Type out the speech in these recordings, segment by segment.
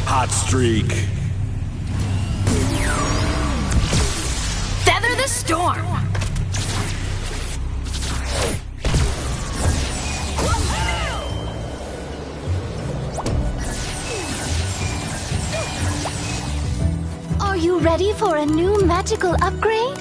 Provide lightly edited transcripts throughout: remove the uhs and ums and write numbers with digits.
Hot streak. Feather the storm. Are you ready for a new magical upgrade?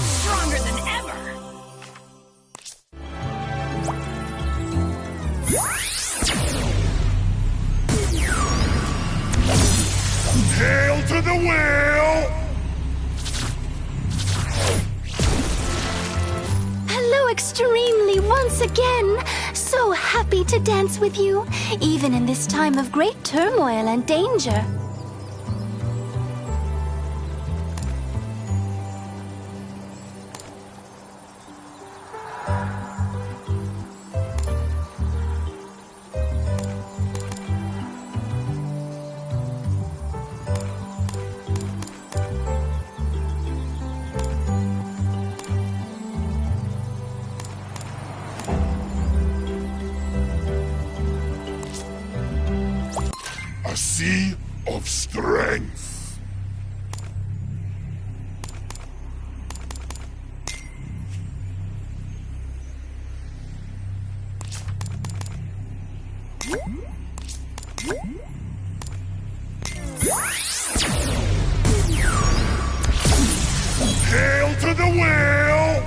Stronger than ever. Hail to the whale! Hello, Extremely, once again. So happy to dance with you, even in this time of great turmoil and danger. A sea of strength. Hail to the whale!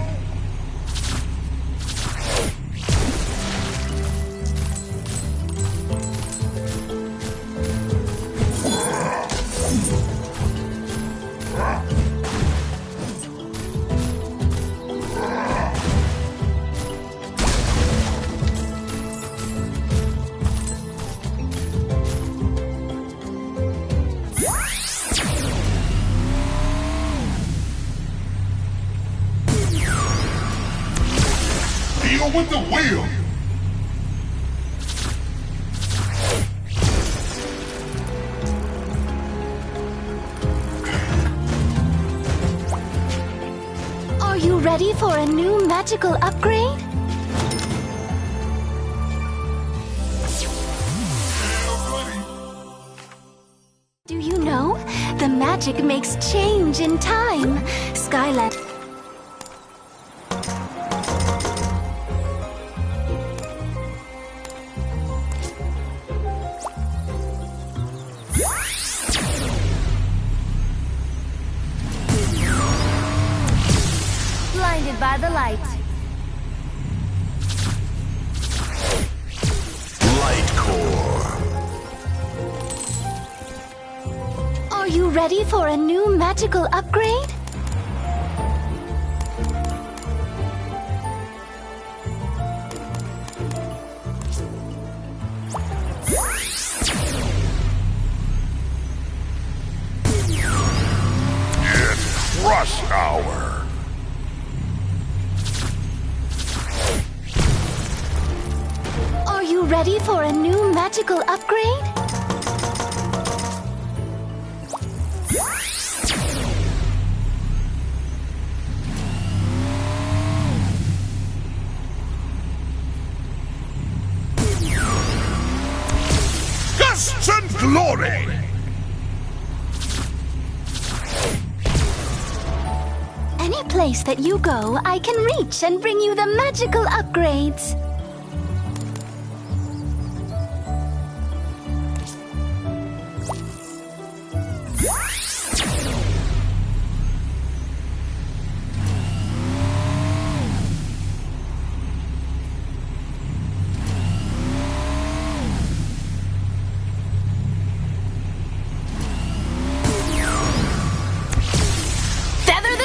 Deal with the wheel! Are you ready for a new magical upgrade? Do you know? The magic makes change in time. Skyland. Blinded by the light. Light core. Are you ready for a new magical upgrade? It's Crush Hour. Are you ready for a new magical upgrade? Gusts and glory. Any place that you go, I can reach and bring you the magical upgrades.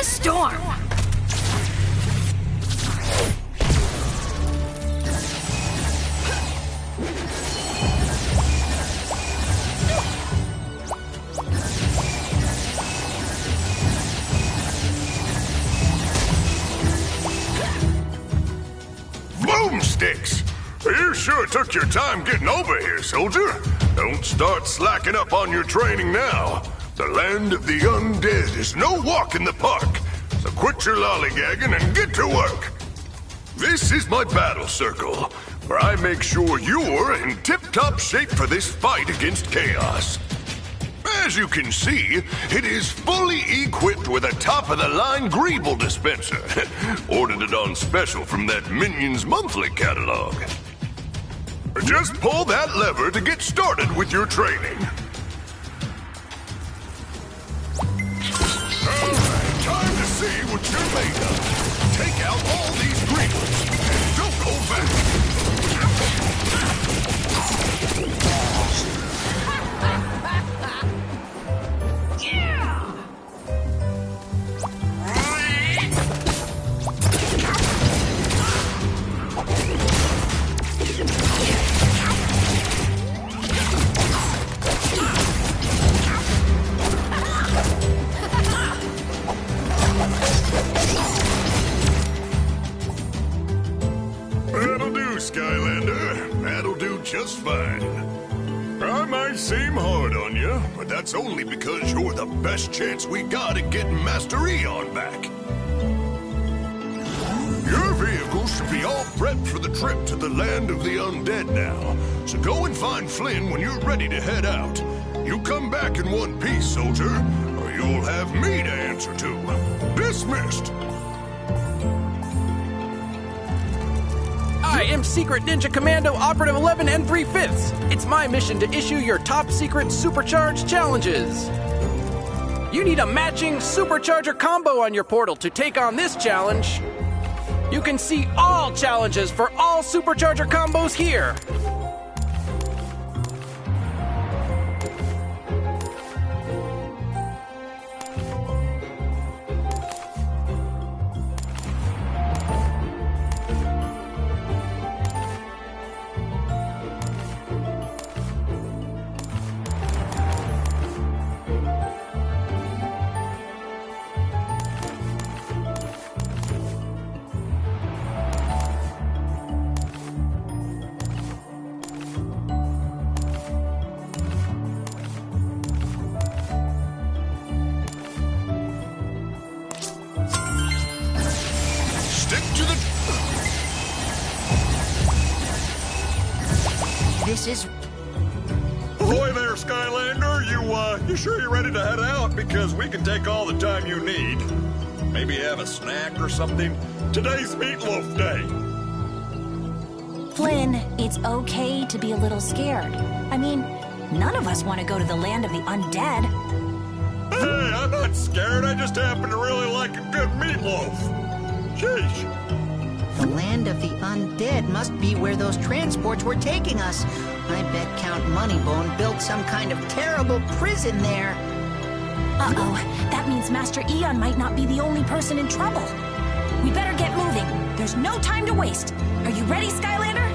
Storm. Boomsticks! You sure took your time getting over here, soldier. Don't start slacking up on your training now. The land of the undead is no walk in the park. So quit your lollygagging and get to work. This is my battle circle, where I make sure you're in tip-top shape for this fight against Chaos. As you can see, it is fully equipped with a top-of-the-line Greeble dispenser. Ordered it on special from that Minions Monthly catalog. Just pull that lever to get started with your training. Alright, time to see what you're made of. Take out all these Greebles, and don't hold back. That'll do, Skylander. That'll do just fine. I might seem hard on you, but that's only because you're the best chance we got at getting Master Eon back. Your vehicle should be all prepped for the trip to the land of the undead now. So go and find Flynn when you're ready to head out. You come back in one piece, soldier, or you'll have me to answer to. Dismissed! I am Secret Ninja Commando Operative 11 and 3/5. It's my mission to issue your top secret supercharged challenges. You need a matching supercharger combo on your portal to take on this challenge. You can see all challenges for all supercharger combos here. This is... Ahoy there, Skylander. You sure you're ready to head out? Because we can take all the time you need. Maybe have a snack or something. Today's Meatloaf Day. Flynn, it's okay to be a little scared. I mean, none of us want to go to the land of the undead. Hey, I'm not scared. I just happen to really like a good meatloaf. Sheesh. The land of the undead must be where those transports were taking us. I bet Count Moneybone built some kind of terrible prison there. Uh-oh, that means Master Eon might not be the only person in trouble. We better get moving. There's no time to waste. Are you ready, Skylander?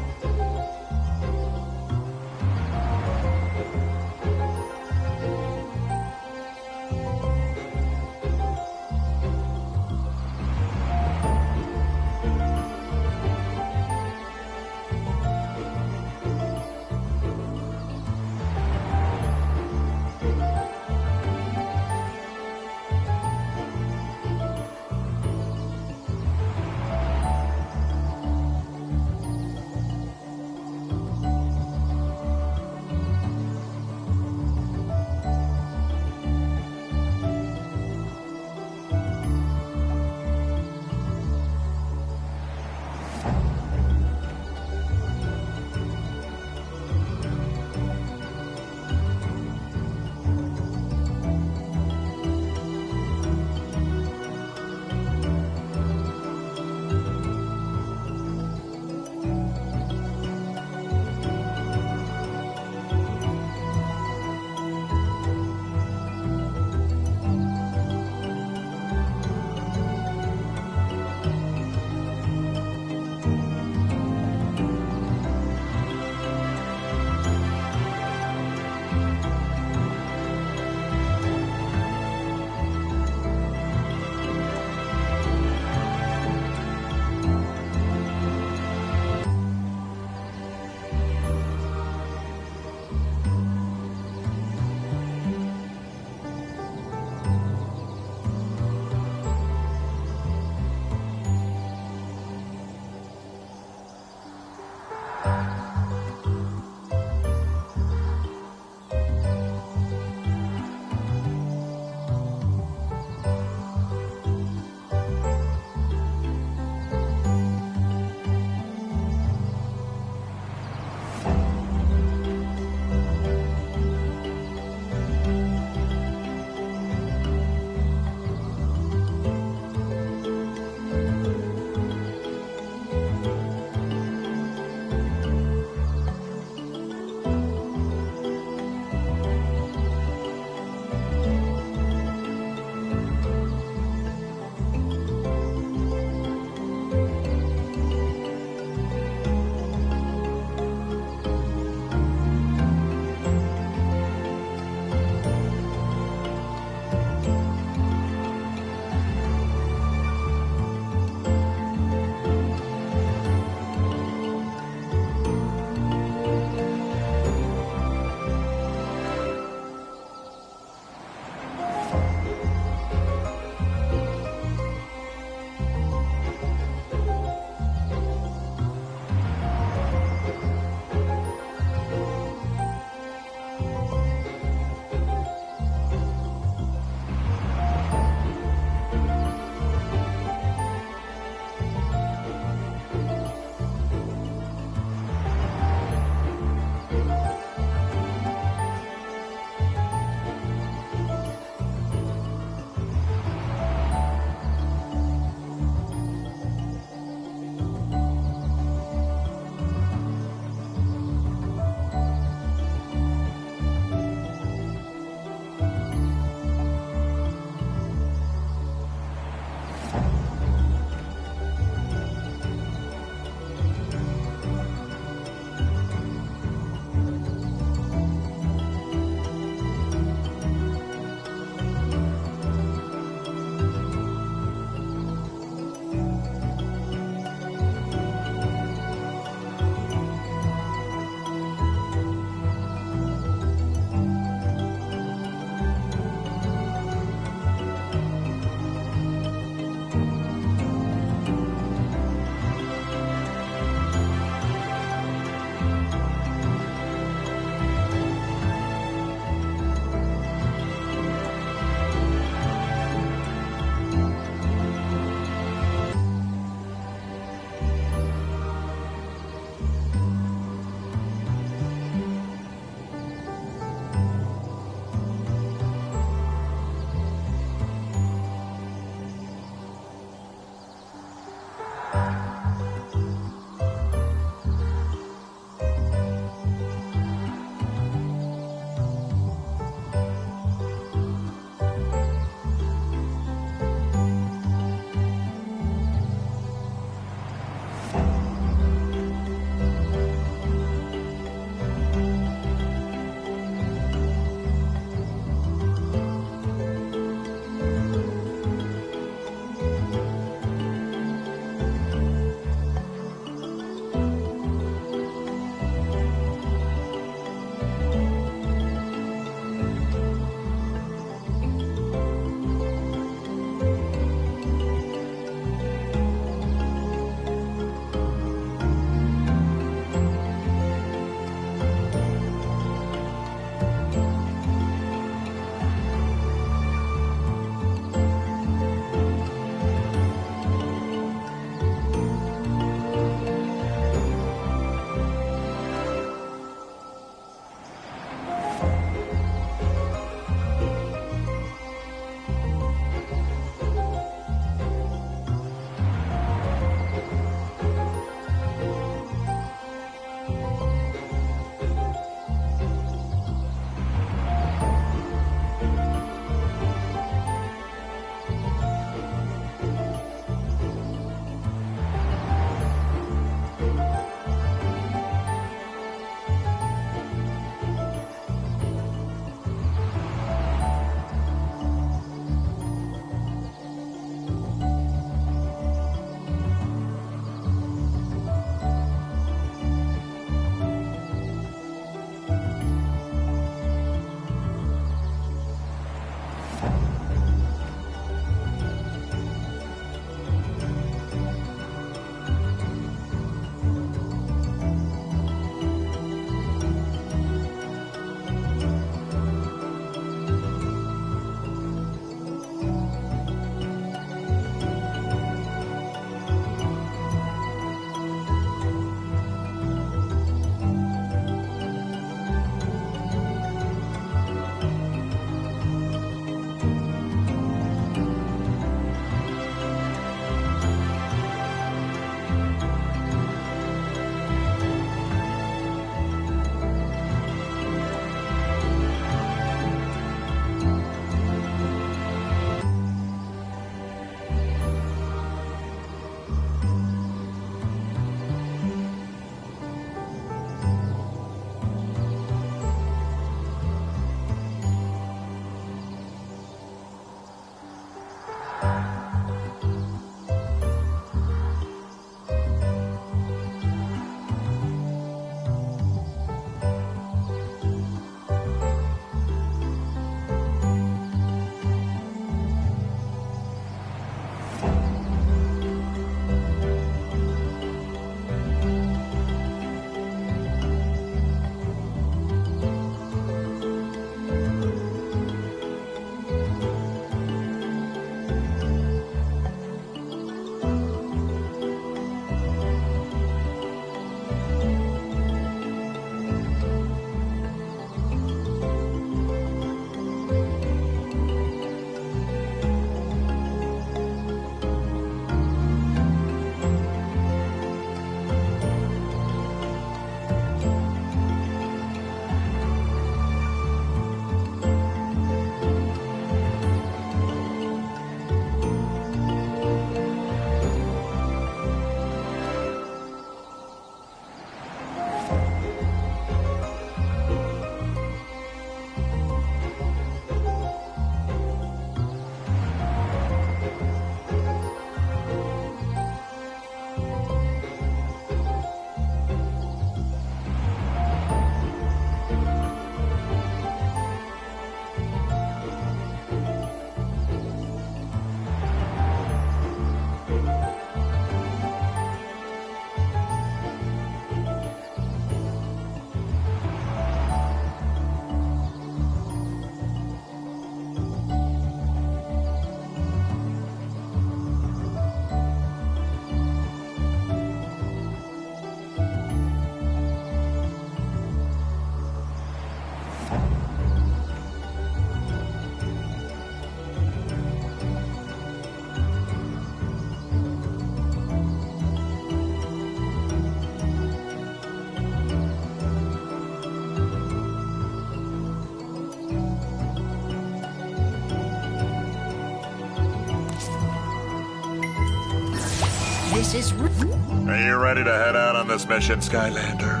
This is... Are you ready to head out on this mission, Skylander?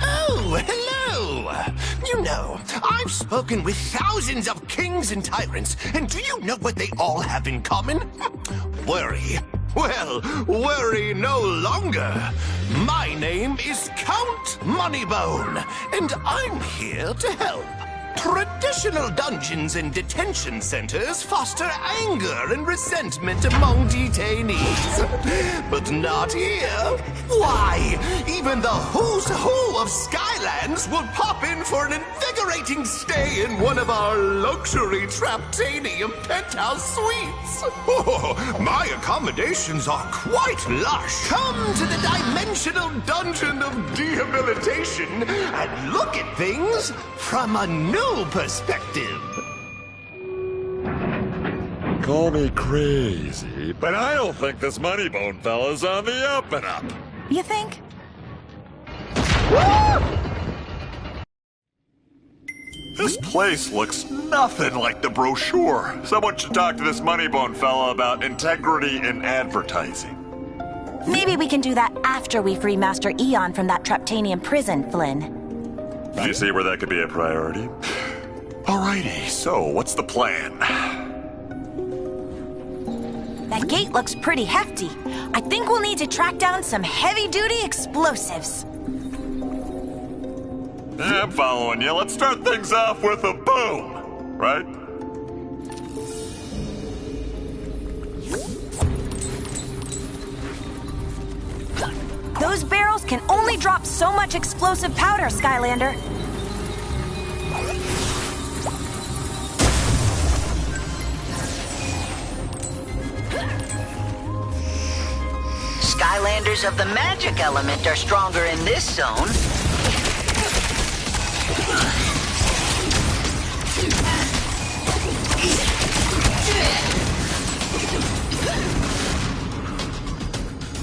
Oh, hello! You know, I've spoken with thousands of kings and tyrants, and do you know what they all have in common? Worry. Well, worry no longer. My name is Count Moneybone, and I'm here to help. Traditional dungeons and detention centers foster anger and resentment among detainees. But not here. Why, even the who's who of Skylands will pop in for an invigorating stay in one of our luxury Traptanium penthouse suites. Oh, my accommodations are quite lush. Come to the dimensional dungeon of dehabilitation and look at things from a new perspective. Call me crazy, but I don't think this Moneybone fella's on the up and up. You think? This place looks nothing like the brochure. Someone should talk to this Moneybone fella about integrity in advertising. Maybe we can do that after we free Master Eon from that Traptanium prison, Flynn. Do you see where that could be a priority? Alrighty, so what's the plan? That gate looks pretty hefty. I think we'll need to track down some heavy-duty explosives. Yeah, I'm following you. Let's start things off with a boom, right? Those barrels can only drop so much explosive powder, Skylander. Skylanders of the magic element are stronger in this zone.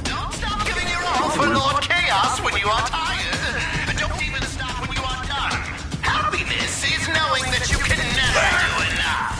Don't stop giving your all for Lord Chaos when you are tired. Don't even stop when you are done. Happiness is knowing that you can never do enough.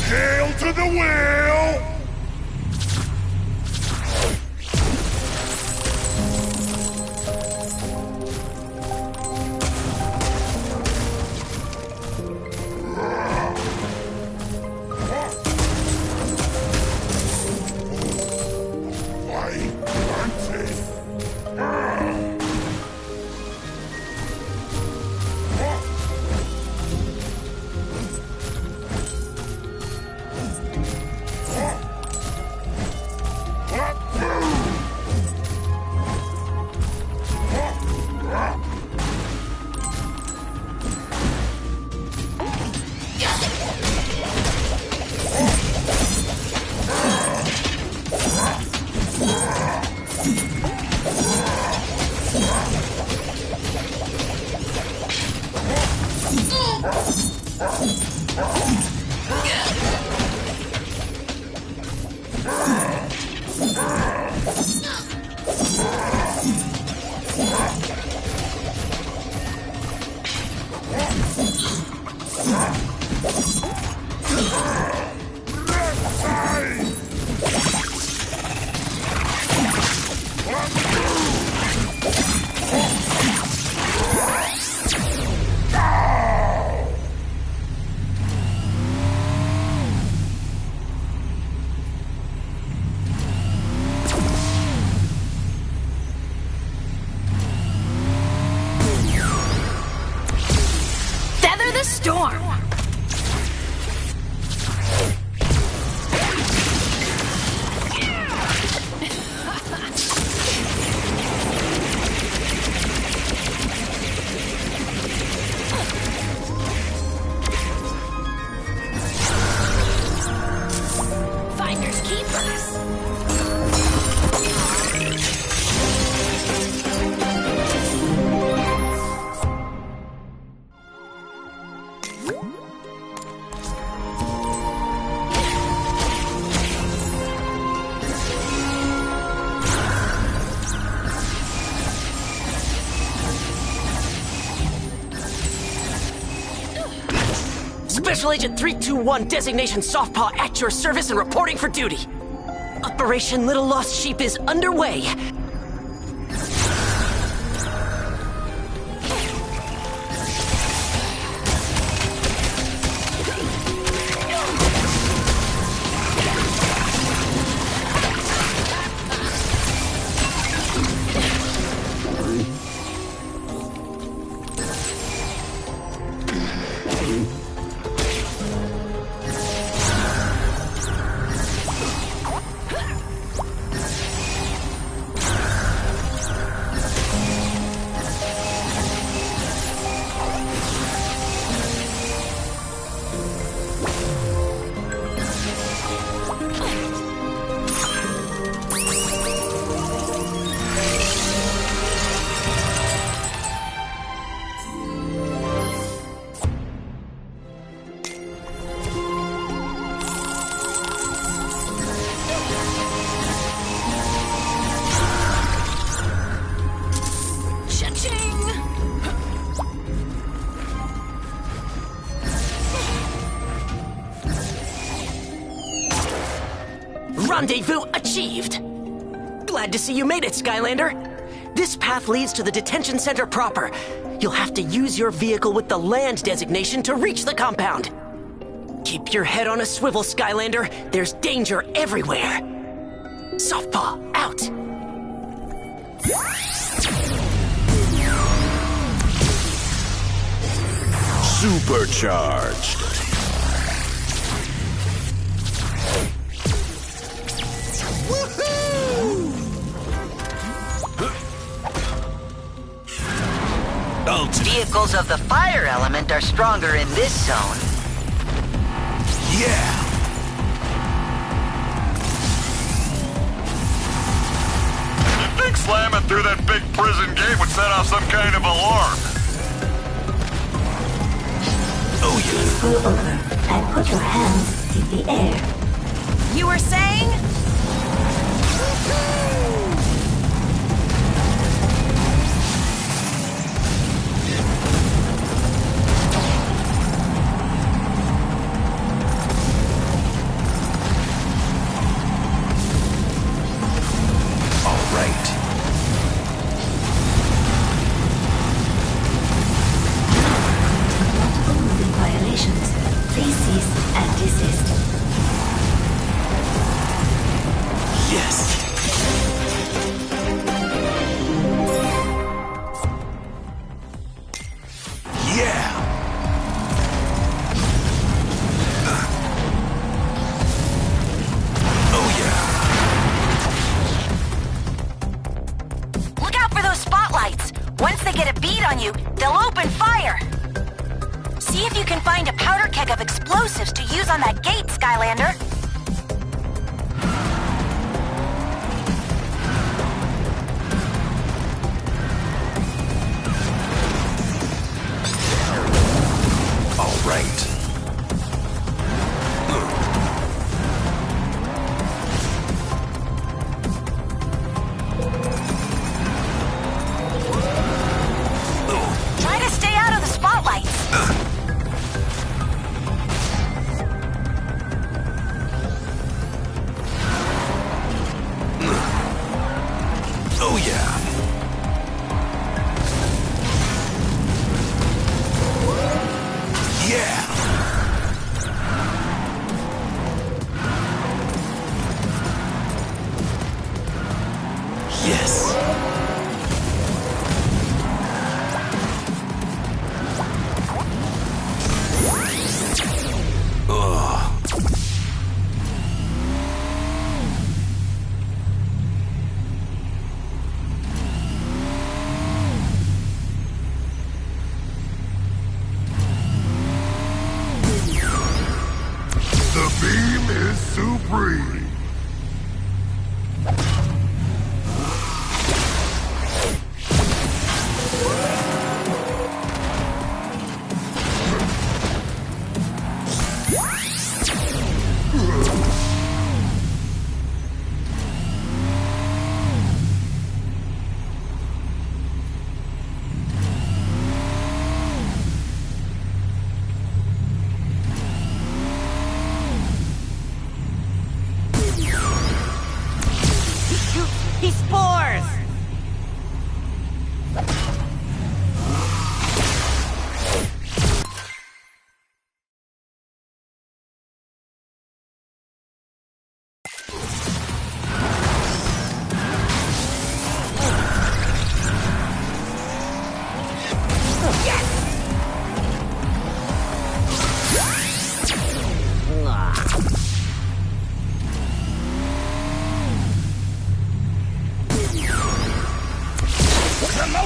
Hail to the wheel! storm! Finders keepers! Special Agent 321, designation Softpaw at your service and reporting for duty. Operation Little Lost Sheep is underway. Rendezvous achieved! Glad to see you made it, Skylander. This path leads to the detention center proper. You'll have to use your vehicle with the land designation to reach the compound. Keep your head on a swivel, Skylander. There's danger everywhere. Softpaw, out! Supercharged. Vehicles of the fire element are stronger in this zone. Yeah. You'd think slamming through that big prison gate would set off some kind of alarm. Oh yeah. Pull over and put your hands in the air. You were saying? Once they get a bead on you, they'll open fire! See if you can find a powder keg of explosives to use on that gate, Skylander. All right. Try to stay out of the spotlights. Oh yeah. Yeah.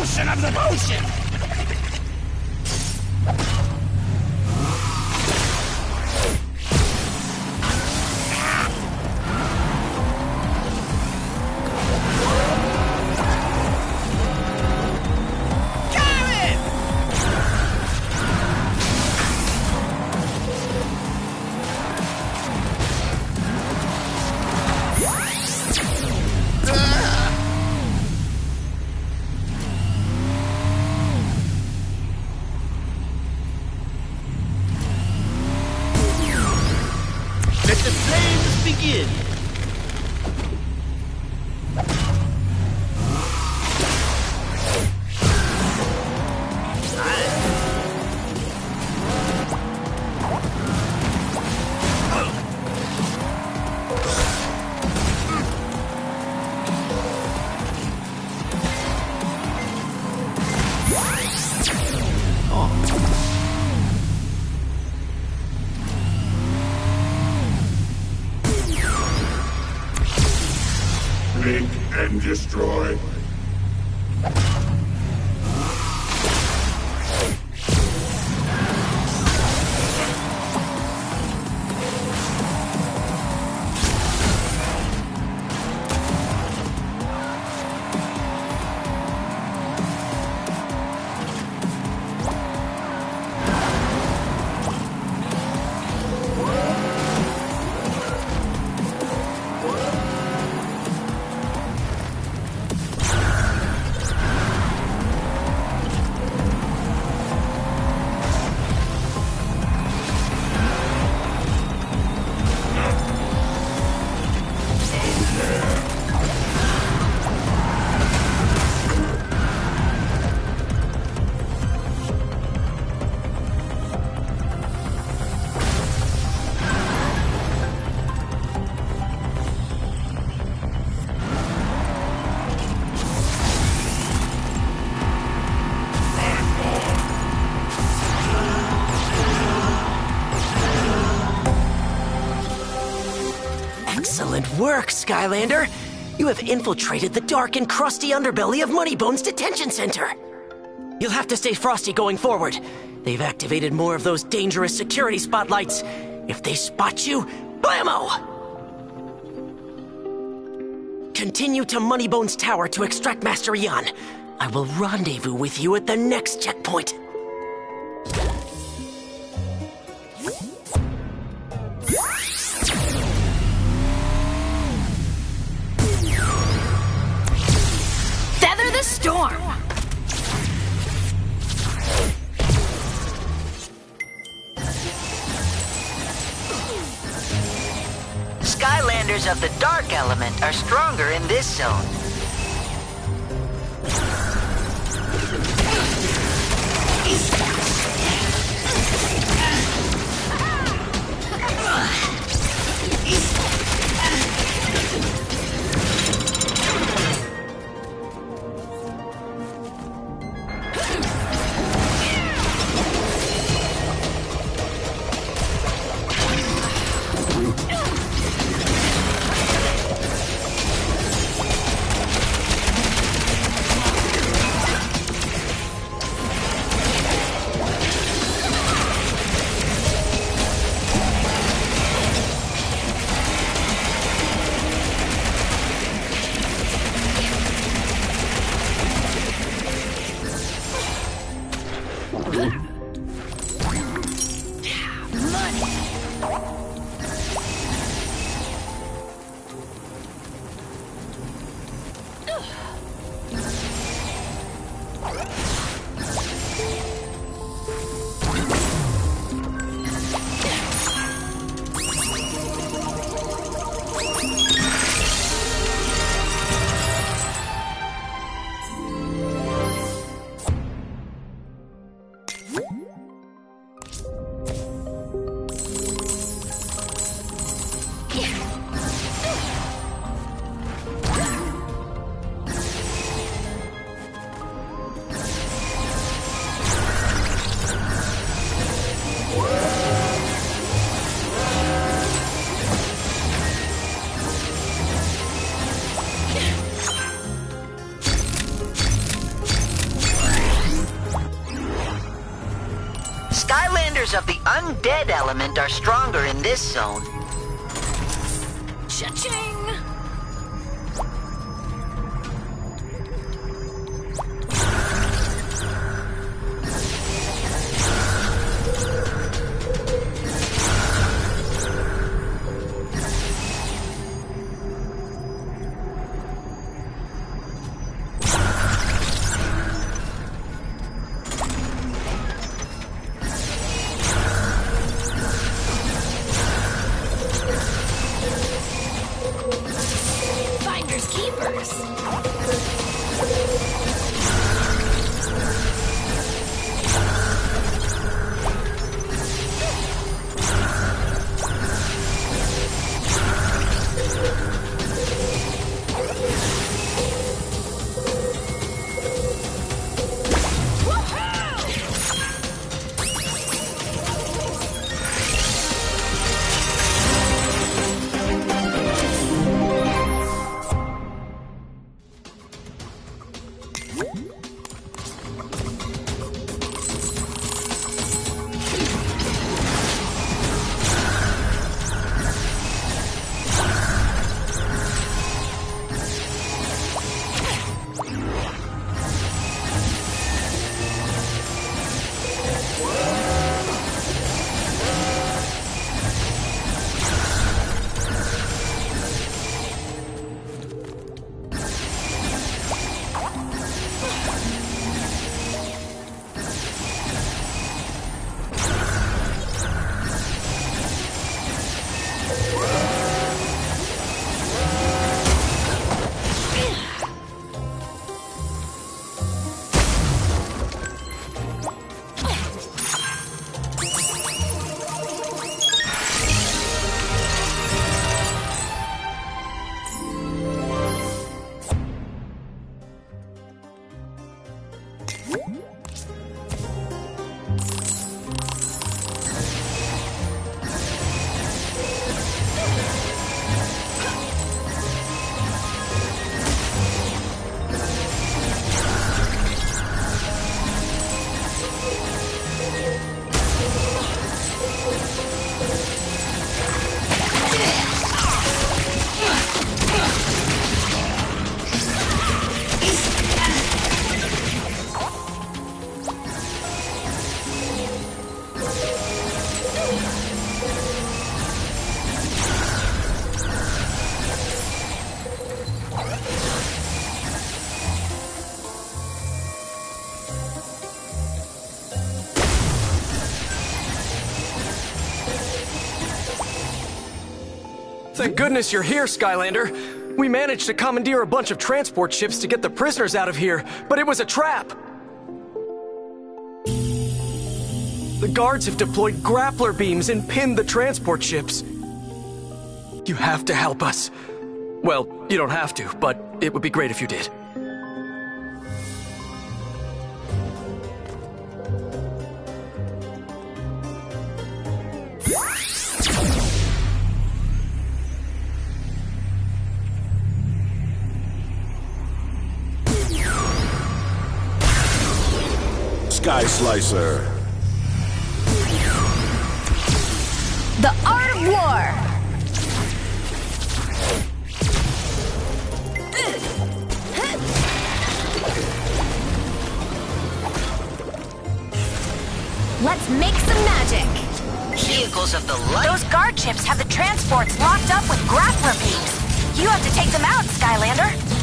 motion of the motion! Let the flames begin! Blink and destroy. Excellent work, Skylander! You have infiltrated the dark and crusty underbelly of Moneybone's detention center. You'll have to stay frosty going forward. They've activated more of those dangerous security spotlights. If they spot you, blammo! Continue to Moneybone's tower to extract Master Eon. I will rendezvous with you at the next checkpoint. Feather the storm! Skylanders of the dark element are stronger in this zone. fears of the undead element are stronger in this zone. Cha-ching! Finders keepers. Thank goodness you're here, Skylander. We managed to commandeer a bunch of transport ships to get the prisoners out of here, but it was a trap. The guards have deployed grappler beams and pinned the transport ships. You have to help us. Well, you don't have to, but it would be great if you did. Sky Slicer. The Art of War. Let's make some magic. Vehicles of the light. Those guard ships have the transports locked up with grappler beams. You have to take them out, Skylander.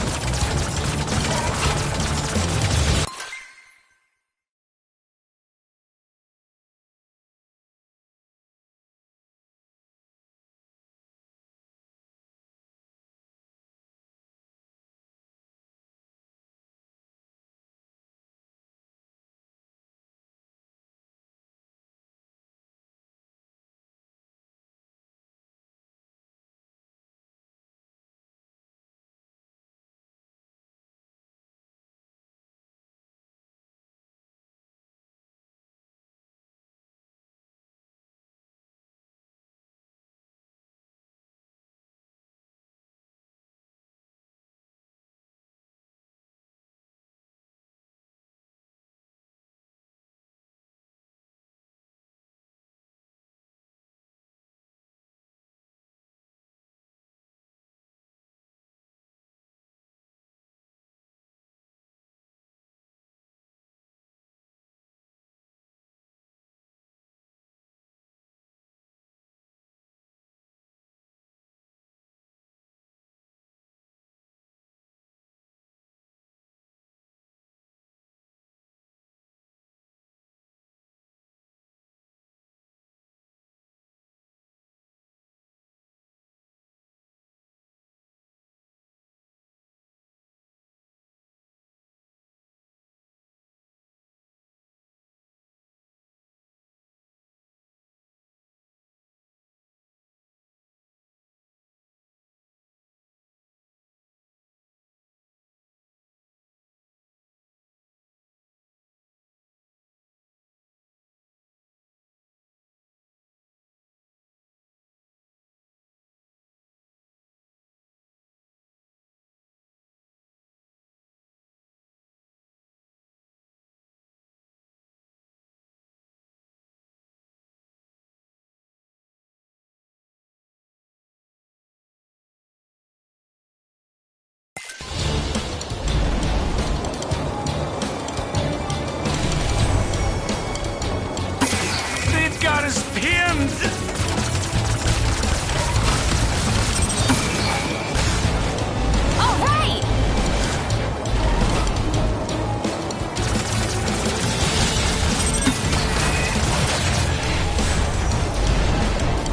pinned! All right!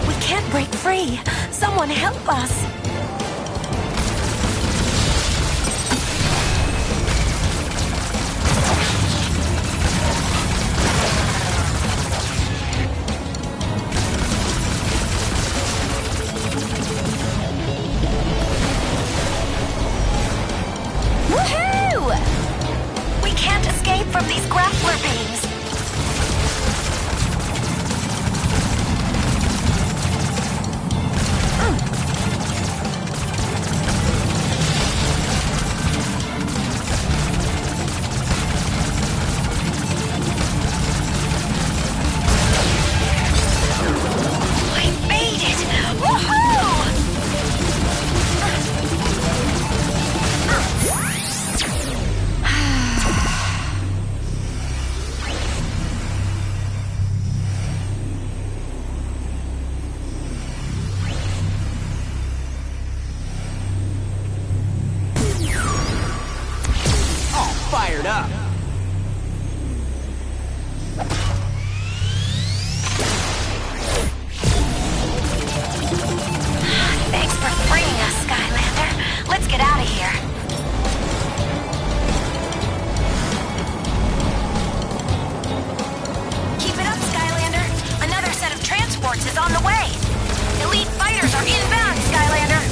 We can't break free. Someone help us. From these grappler beams. I made it! Woohoo! Fired up. Thanks for freeing us, Skylander. Let's get out of here. Keep it up, Skylander. Another set of transports is on the way. Elite fighters are inbound, Skylander.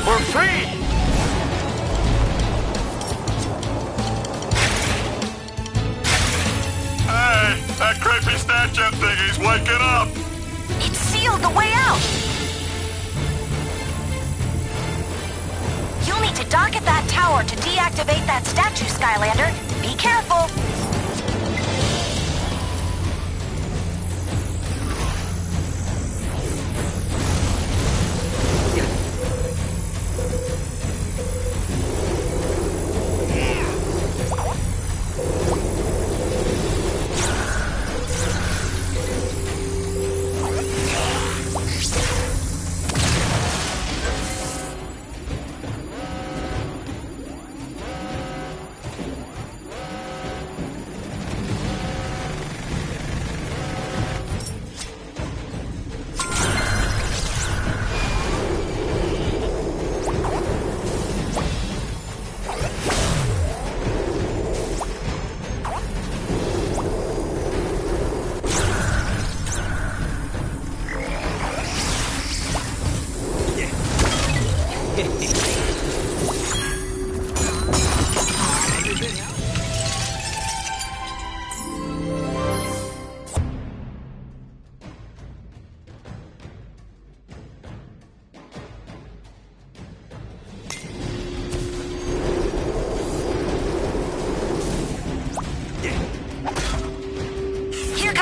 We're free! Hey, that creepy statue thingy's waking up! It sealed the way out! You'll need to dock at that tower to deactivate that statue, Skylander. Be careful!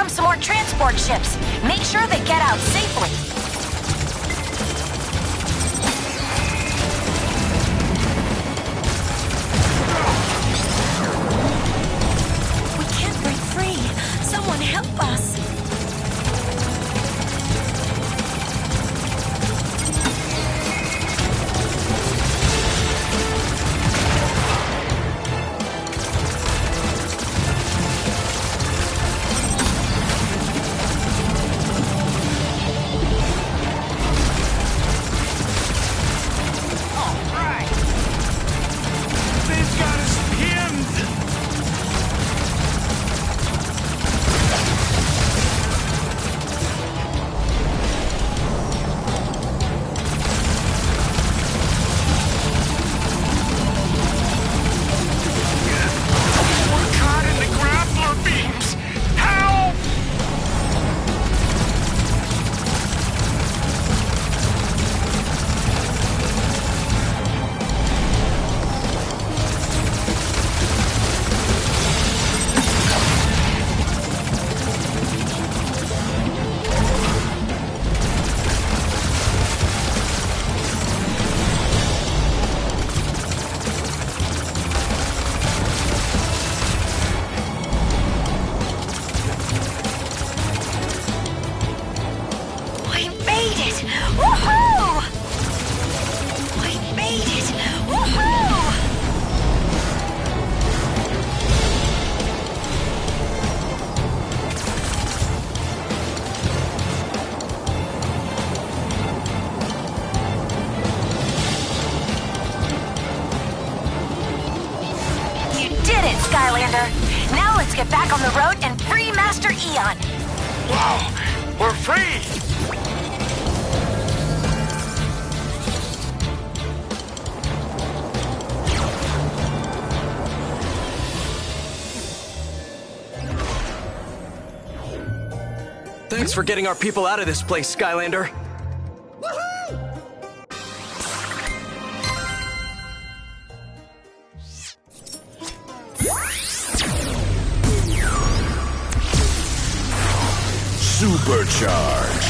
Some more transport ships. Make sure they get out safely. We can't break free. Someone help us. get back on the road and free Master Eon. Wow! We're free! Thanks for getting our people out of this place, Skylander. Supercharge.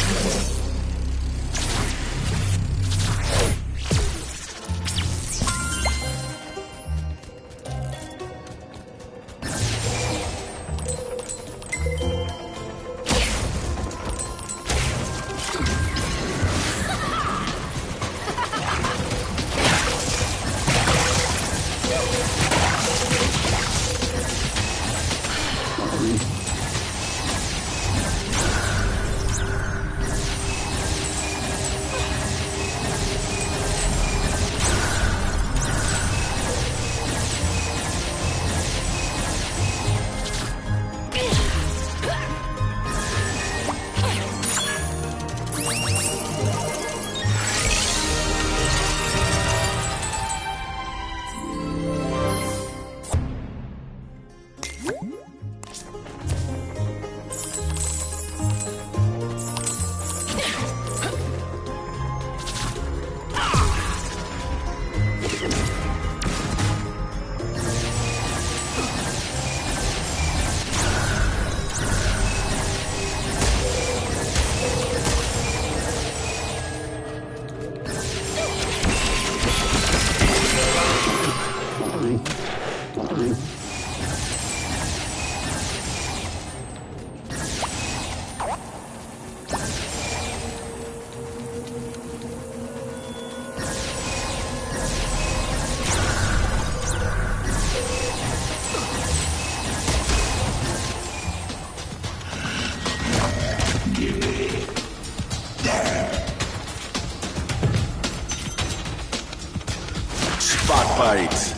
Spot bite.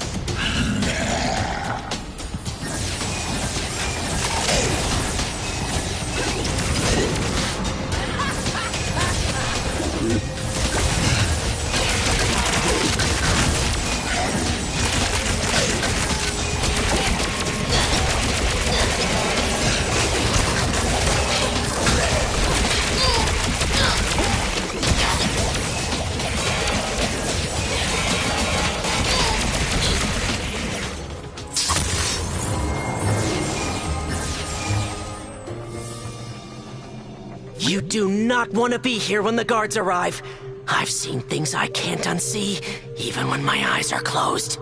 You do not want to be here when the guards arrive. I've seen things I can't unsee, even when my eyes are closed.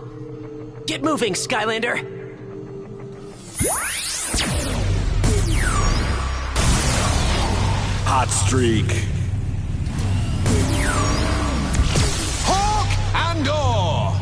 Get moving, Skylander! Hot streak. Hawk and Oar!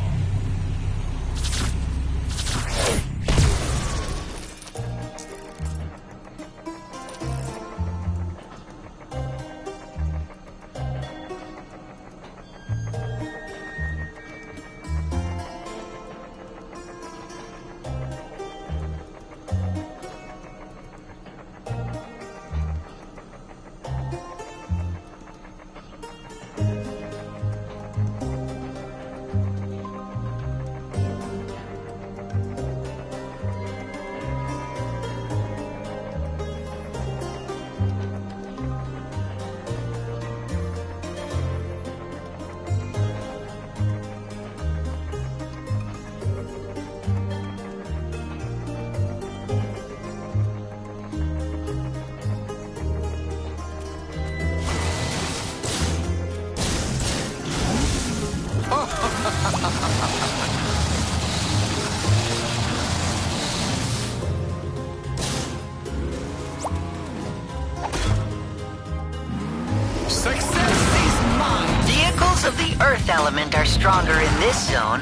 Vehicles of the Earth element are stronger in this zone.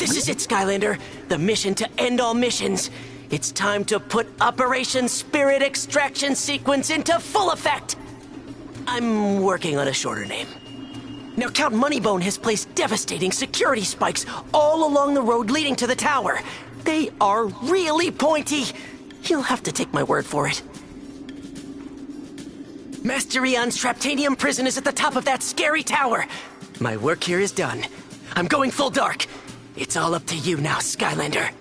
This is it, Skylander. The mission to end all missions. It's time to put Operation Spirit Extraction Sequence into full effect. I'm working on a shorter name. Now, Count Moneybone has placed devastating security spikes all along the road leading to the tower. They are really pointy. You'll have to take my word for it. Master Eon's Traptanium prison is at the top of that scary tower. My work here is done. I'm going full dark. It's all up to you now, Skylander.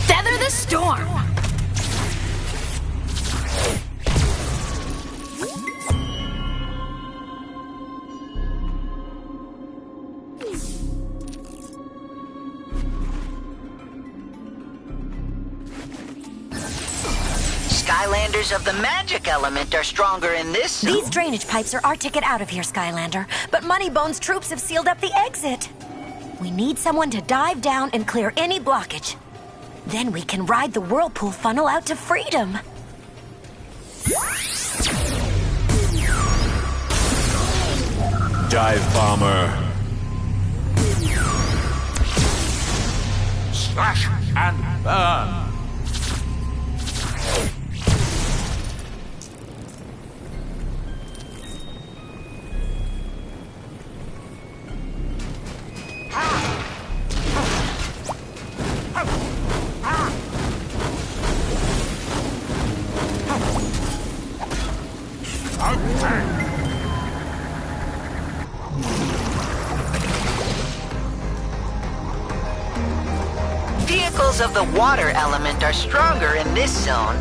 Feather the storm! Skylanders of the magic element are stronger in this zone. These drainage pipes are our ticket out of here, Skylander. But Moneybone's troops have sealed up the exit. We need someone to dive down and clear any blockage. Then we can ride the whirlpool funnel out to freedom. Dive bomber. Slash and burn. Vehicles of the water element are stronger in this zone.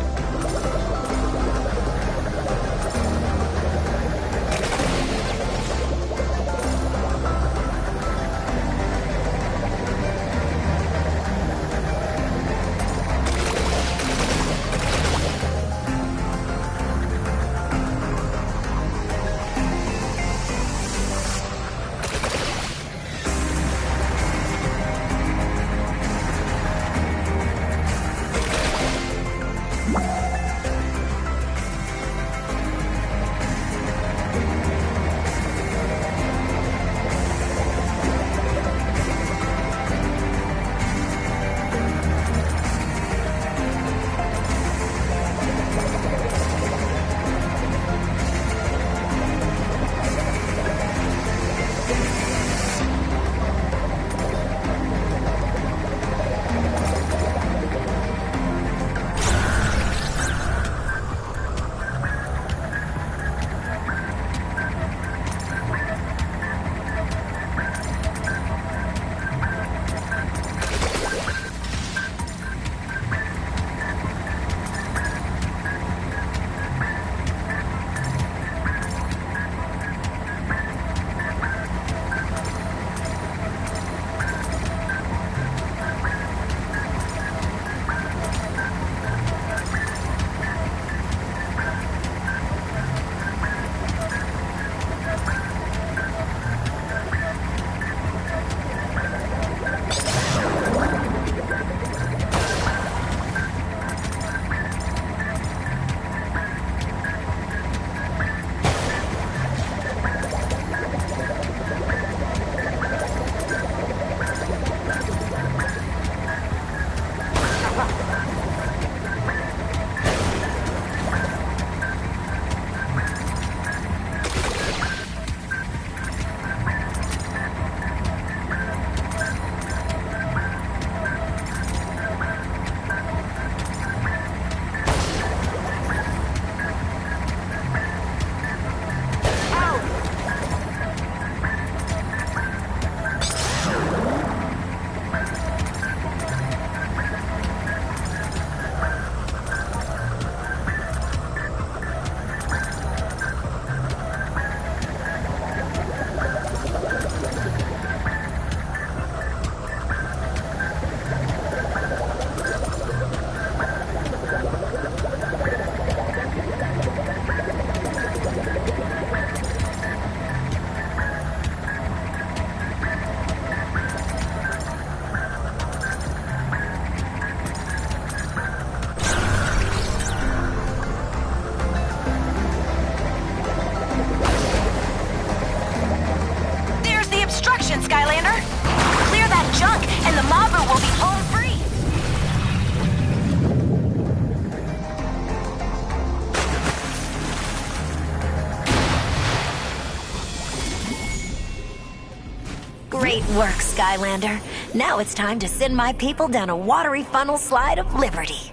work, Skylander. Now it's time to send my people down a watery funnel slide of liberty.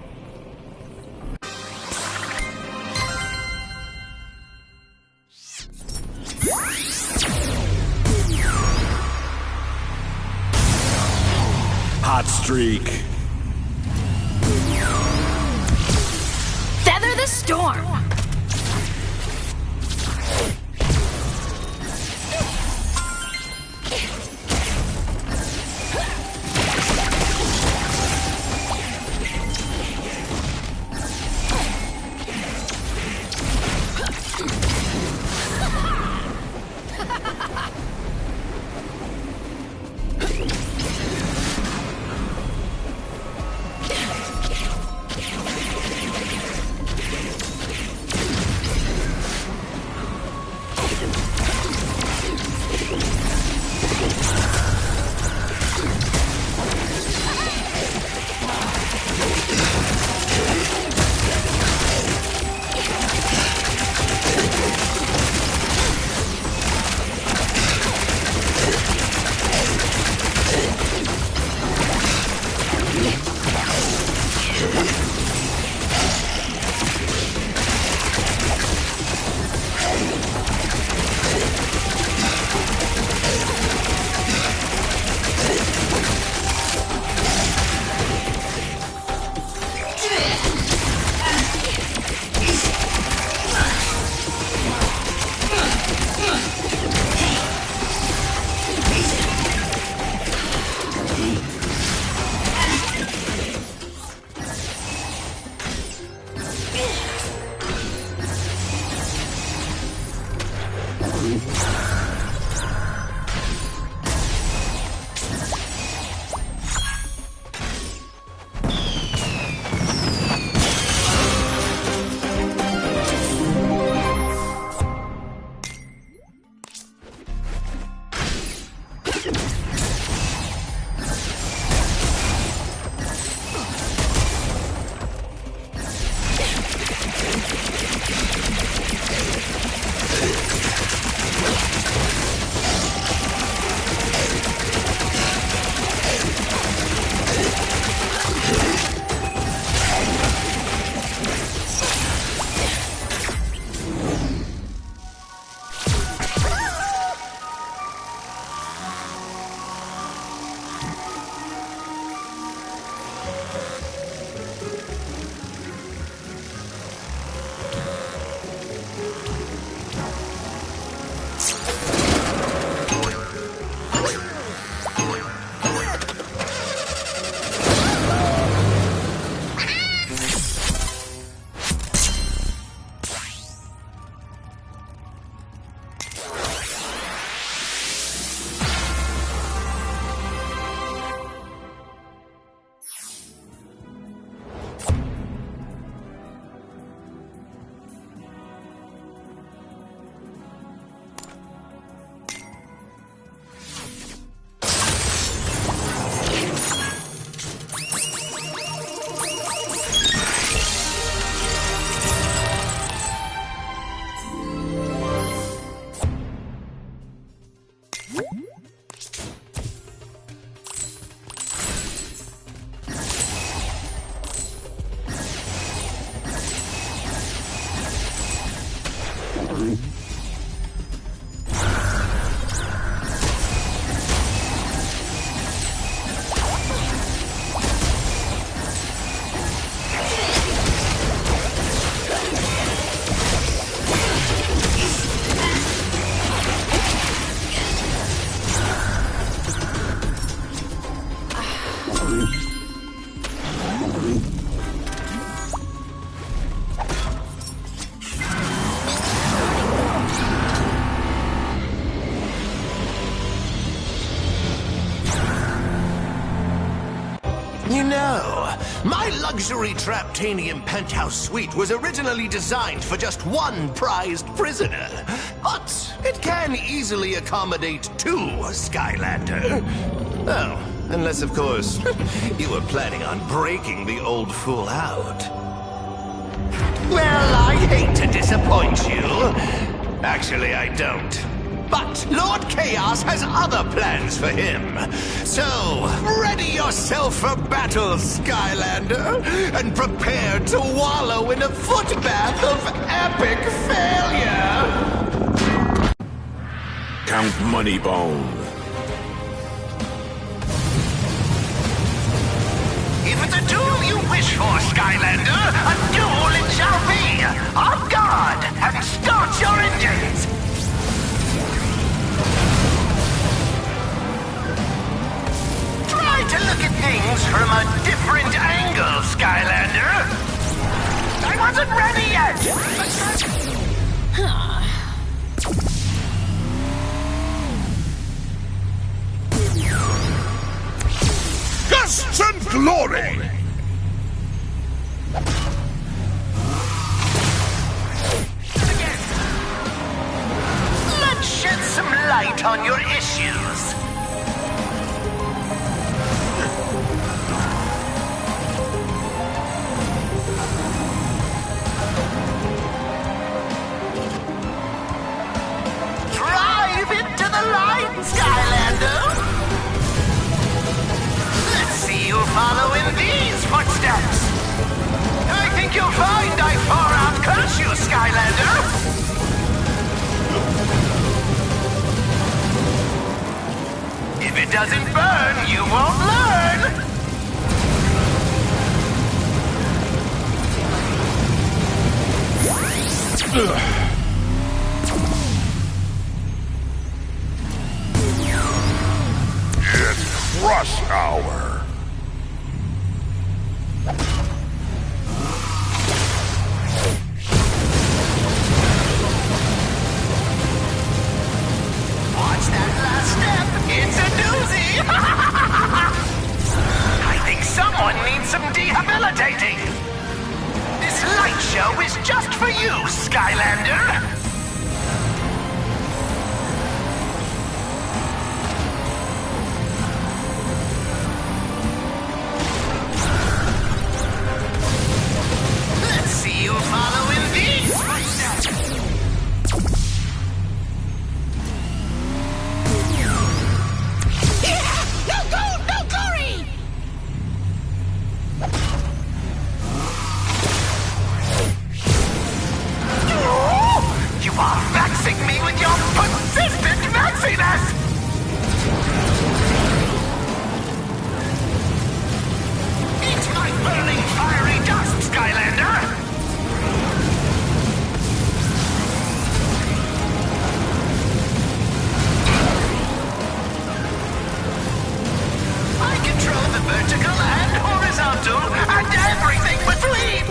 Hot streak. Feather the storm! You know, my luxury Traptanium penthouse suite was originally designed for just one prized prisoner. But it can easily accommodate two, Skylander. Oh, unless, of course, you were planning on breaking the old fool out. Well, I hate to disappoint you. Actually, I don't. But Lord Chaos has other plans for him. So, ready yourself for battle, Skylander, and prepare to wallow in a footbath of epic failure. Count Moneybone. If it's a duel you wish for, Skylander, a duel it shall be! On guard, and start your engines! Try to look at things from a different angle, Skylander! I wasn't ready yet! Gusts and glory! Let's shed some light on your issues. Drive into the light, Skylander! Let's see you follow in these footsteps! I think you'll find I far outclass you, Skylander! If it doesn't burn, you won't learn! It's Crush Hour! Watch that last step! It's a doozy! I think someone needs some rehabilitating! This light show is just for you, Skylander! Let's see you follow in these footsteps! You are vexing me with your persistent vexiness! Eat my burning fiery dust, Skylander! I control the vertical and horizontal and everything between!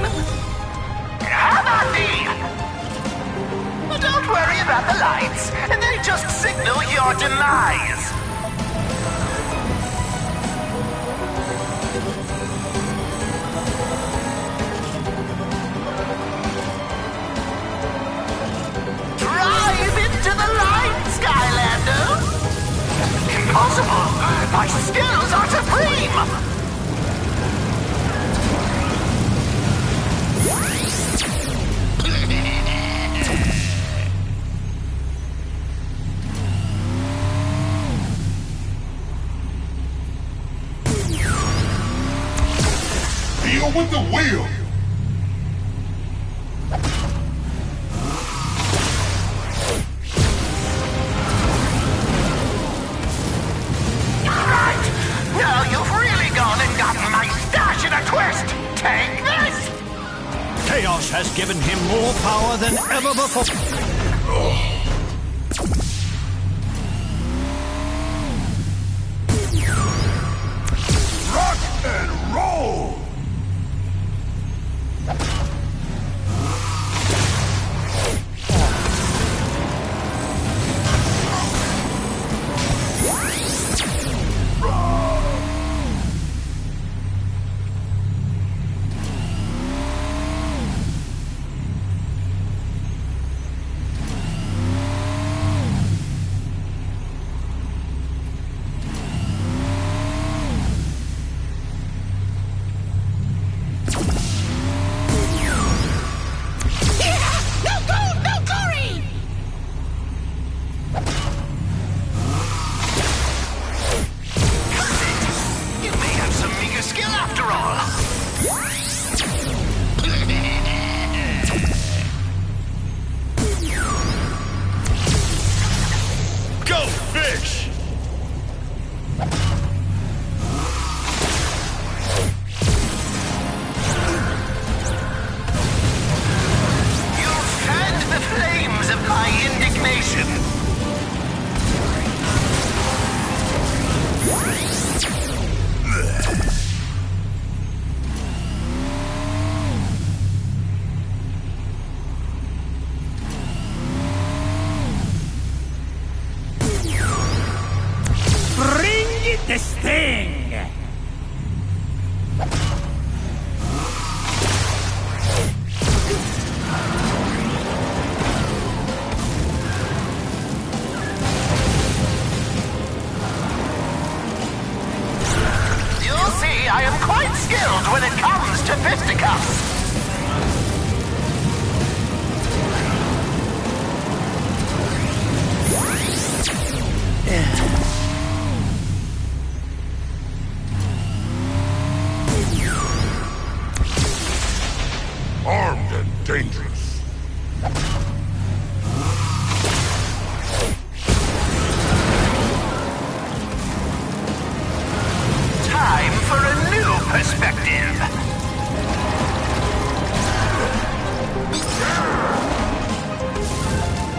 Have at thee! Don't worry about the lights. They just signal your demise. Drive into the light, Skylander! Impossible! My skills are supreme! Deal with the wheel! Right! Now you've really gone and gotten my stash in a twist! Take this! Chaos has given him more power than ever before. Rock and roll! dangerous. Time for a new perspective.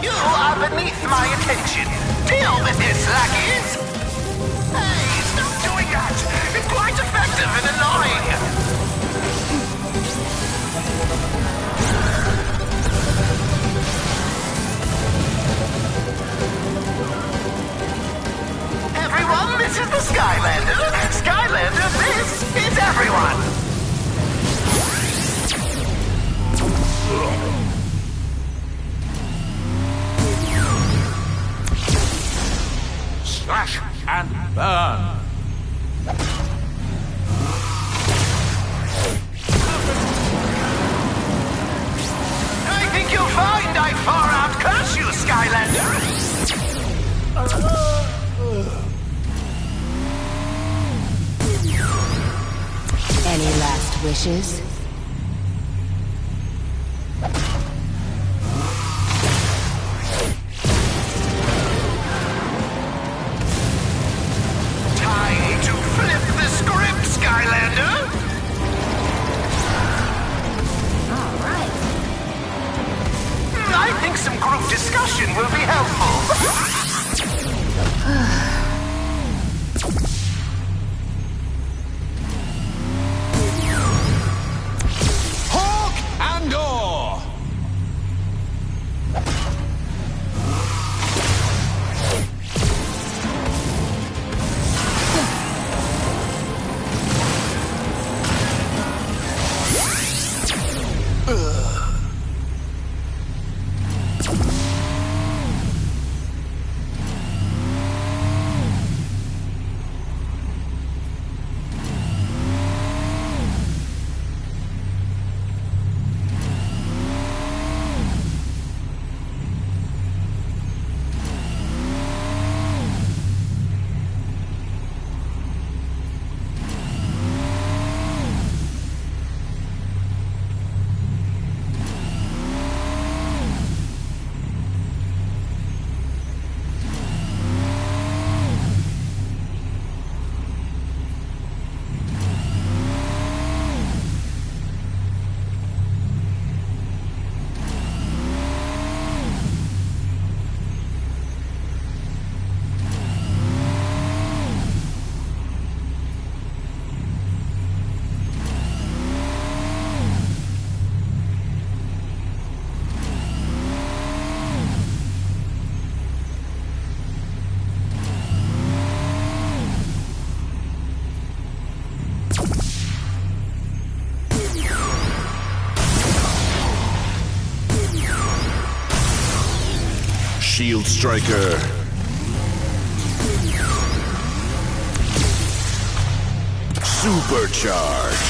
You are beneath my attention. Deal with this, lackeys. Hey, stop doing that. It's quite effective and annoying. Everyone, this is the Skylander. Skylander, this is everyone. Slash and burn. I think you'll find I far outclass you, Skylander. Any last wishes? Time to flip the script, Skylander. All right. I think some group discussion will be helpful. Shield Striker. Supercharge.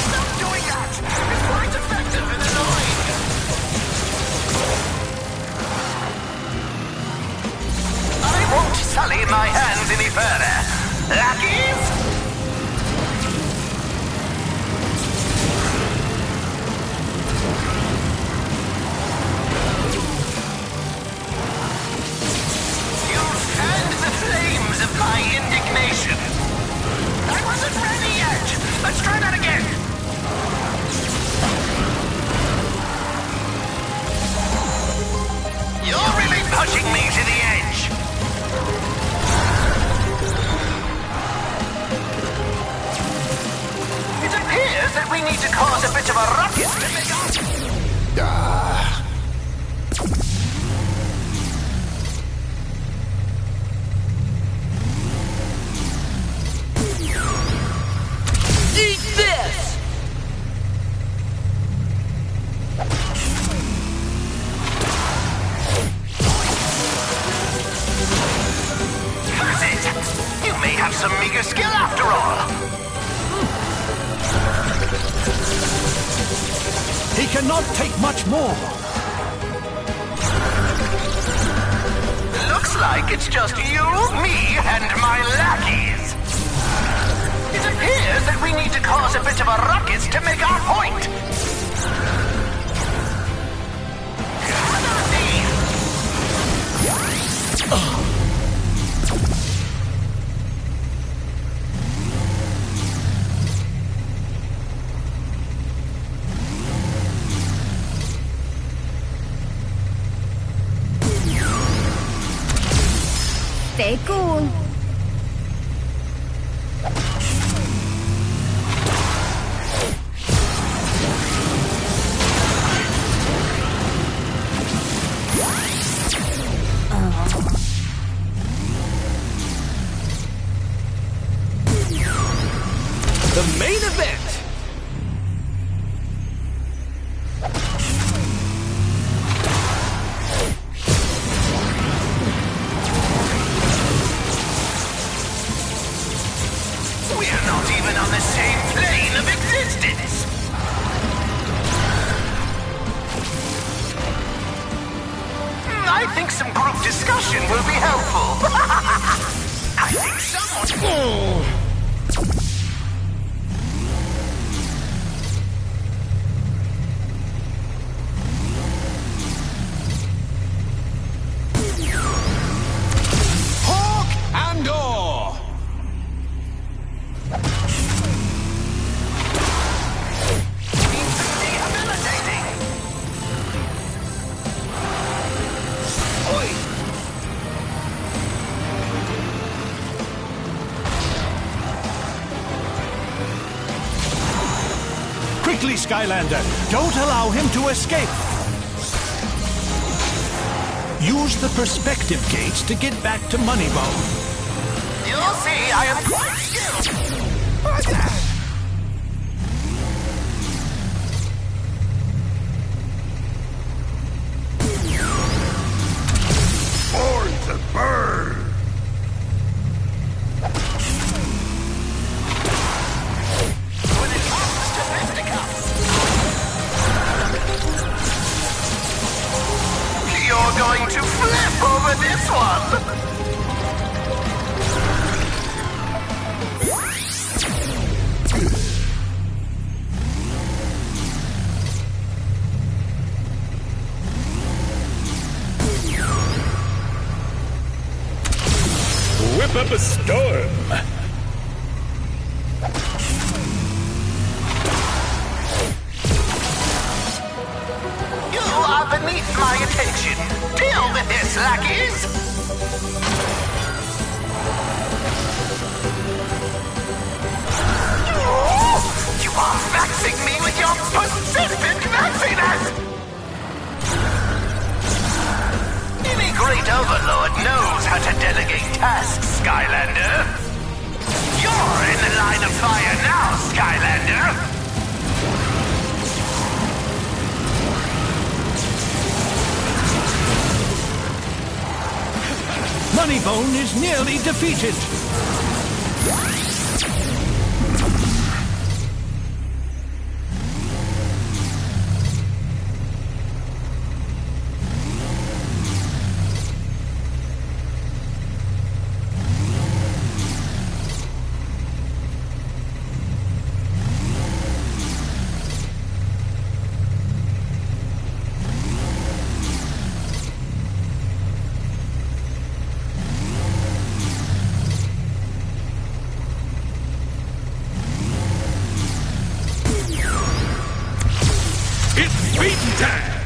Stop doing that! It's quite effective and annoying! I won't sully my hands any further. Lackeys? My indignation. I wasn't ready yet. Let's try that again. You're really pushing me to the edge. It appears that we need to cause a bit of a ruckus to make up. Some meager skill after all. He cannot take much more. Looks like it's just you, me, and my lackeys. to make our point! Stay cool. The main event! We're not even on the same plane of existence! I think some group discussion will be helpful. I think someone... Quickly, Skylander! Don't allow him to escape! Use the perspective gates to get back to Moneybone. You'll see, I am quite skilled. Born to burn! When it comes to fisticuffs, you're going to flip over this one! Whip up a storm! You are beneath my attention. Deal with this, lackeys! You are vexing me with your persistent vexiness! Any great overlord knows how to delegate tasks, Skylander. You're in the line of fire now, Skylander. Moneybone is nearly defeated! Beaten time!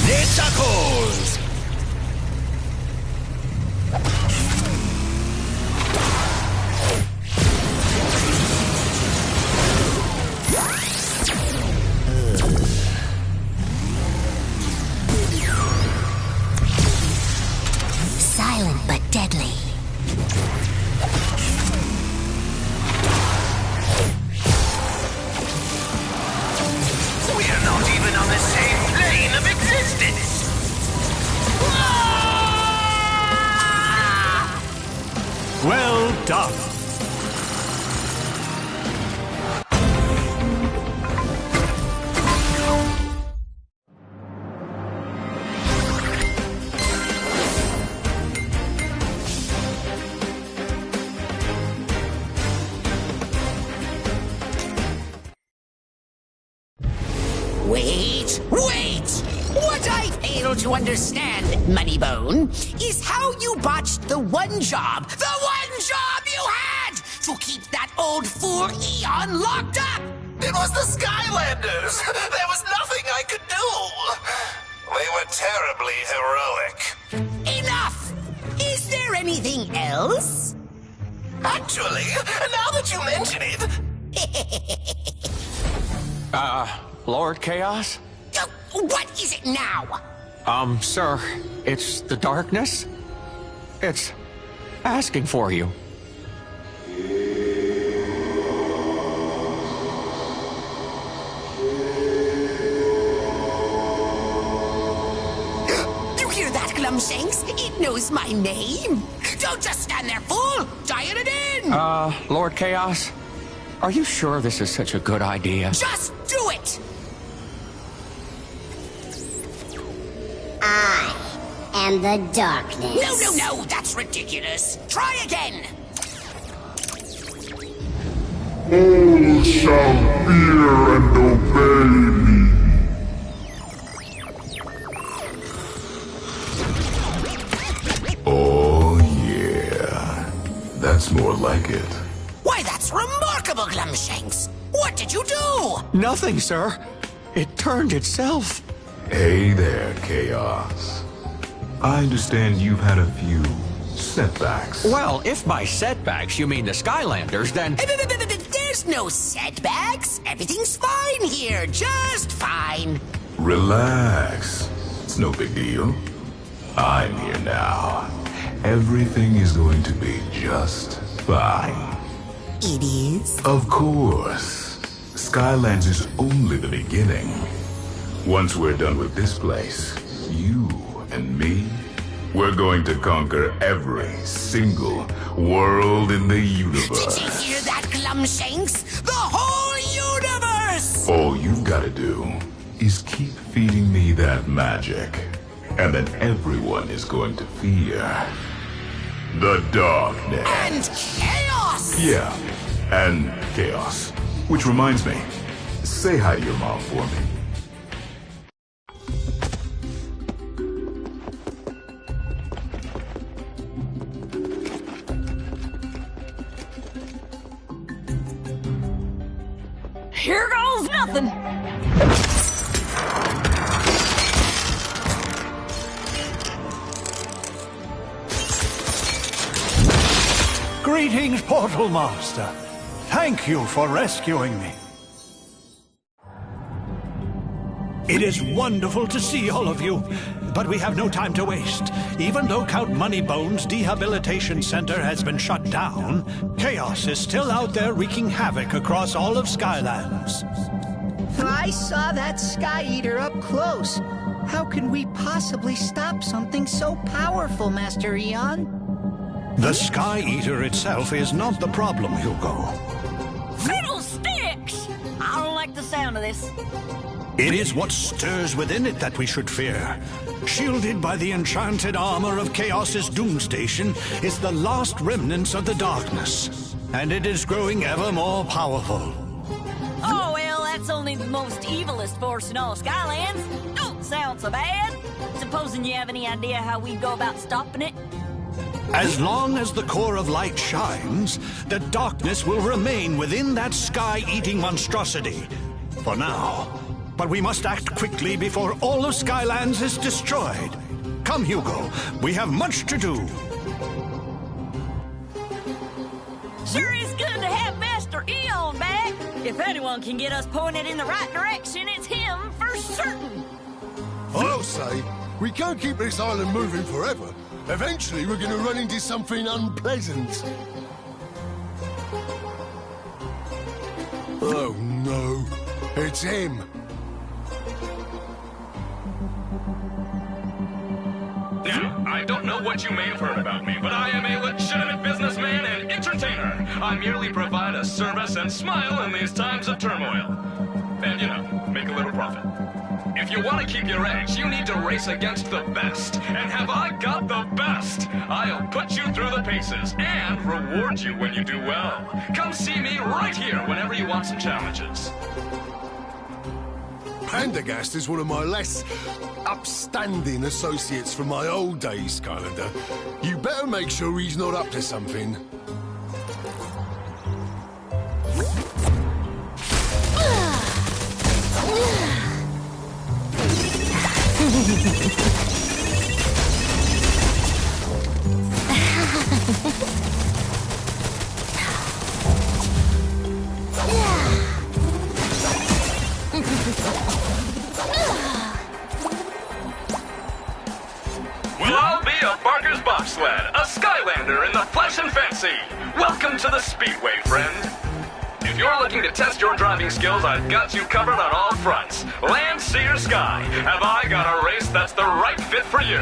Netacles! Silent but deadly. We're not even on the same plane of existence. Well done. Wait! What I fail to understand, Moneybone, is how you botched the one job you had to keep that old fool Eon locked up! It was the Skylanders! There was nothing I could do! They were terribly heroic. Enough! Is there anything else? Actually, now that you mention it... Lord Chaos? What is it now? Sir, it's the darkness. It's asking for you. Glumshanks, it knows my name. Don't just stand there, fool! Dial it in! Lord Chaos, are you sure this is such a good idea? Just do it! I am the darkness. No, that's ridiculous. Try again! All shall fear and obey me. Oh, yeah. That's more like it. Why, that's remarkable, Glumshanks. What did you do? Nothing, sir. It turned itself. Hey there, Chaos. I understand you've had a few setbacks. Well, if by setbacks you mean the Skylanders, then... There's no setbacks. Everything's fine here. Just fine. Relax. It's no big deal. I'm here now. Everything is going to be just fine. It is? Of course. Skylands is only the beginning. Once we're done with this place, you and me, we're going to conquer every single world in the universe. Did you hear that, Glumshanks? The whole universe! All you've got to do is keep feeding me that magic. And then everyone is going to fear the darkness. And chaos! Yeah, and chaos. Which reminds me, say hi to your mom for me. Here goes nothing! Greetings, Portal Master. Thank you for rescuing me. It is wonderful to see all of you, but we have no time to waste. Even though Count Moneybone's Dehabilitation Center has been shut down, Chaos is still out there wreaking havoc across all of Skylands. I saw that Sky Eater up close. How can we possibly stop something so powerful, Master Eon? The Sky Eater itself is not the problem, Hugo. Fiddlesticks! I don't like the sound of this. It is what stirs within it that we should fear. Shielded by the enchanted armor of Chaos's Doom Station is the last remnants of the darkness, and it is growing ever more powerful. Oh, well, that's only the most evilest force in all Skylands. Don't sound so bad. Supposing you have any idea how we go about stopping it? As long as the core of light shines, the darkness will remain within that sky-eating monstrosity. For now. But we must act quickly before all of Skylands is destroyed. Come, Hugo. We have much to do. Sure is good to have Master Eon back. If anyone can get us pointed in the right direction, it's him for certain. I'll say, we can't keep this island moving forever. Eventually, we're going to run into something unpleasant. Oh, no. It's him. Now, I don't know what you may have heard about me, but I am a legitimate businessman and entertainer. I merely provide a service and smile in these times of turmoil. And, you know, make a little profit. If you want to keep your edge, you need to race against the best. And have I got the best? I'll put you through the paces and reward you when you do well. Come see me right here whenever you want some challenges. Pandagast is one of my less upstanding associates from my old days, Skylander. You better make sure he's not up to something. Well, I'll be a Barker's bobsled, a Skylander in the flesh and fancy. Welcome to the Speedway, friend. If you're looking to test your driving skills, I've got you covered on all fronts. Land, sea, or sky, have I got a race that's the right fit for you?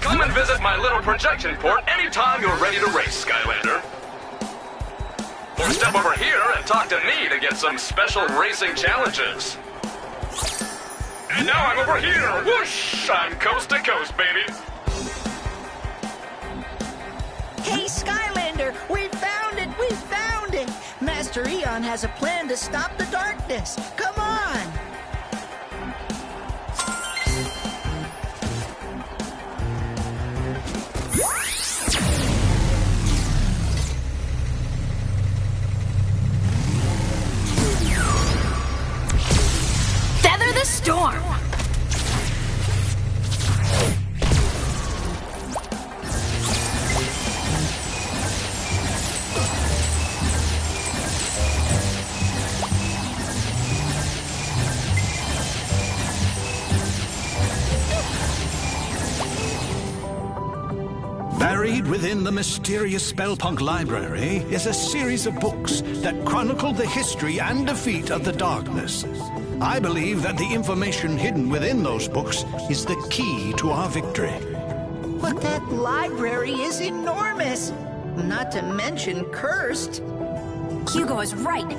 Come and visit my little projection port anytime you're ready to race, Skylander. Or step over here and talk to me to get some special racing challenges. And now I'm over here. Whoosh! I'm coast to coast, baby. Hey, Skylander, we found it! We found it! Master Eon has a plan to stop the darkness. Come on! Feather the storm! Buried within the mysterious Spellpunk Library is a series of books that chronicle the history and defeat of the darkness. I believe that the information hidden within those books is the key to our victory. But that library is enormous! Not to mention cursed. Hugo is right.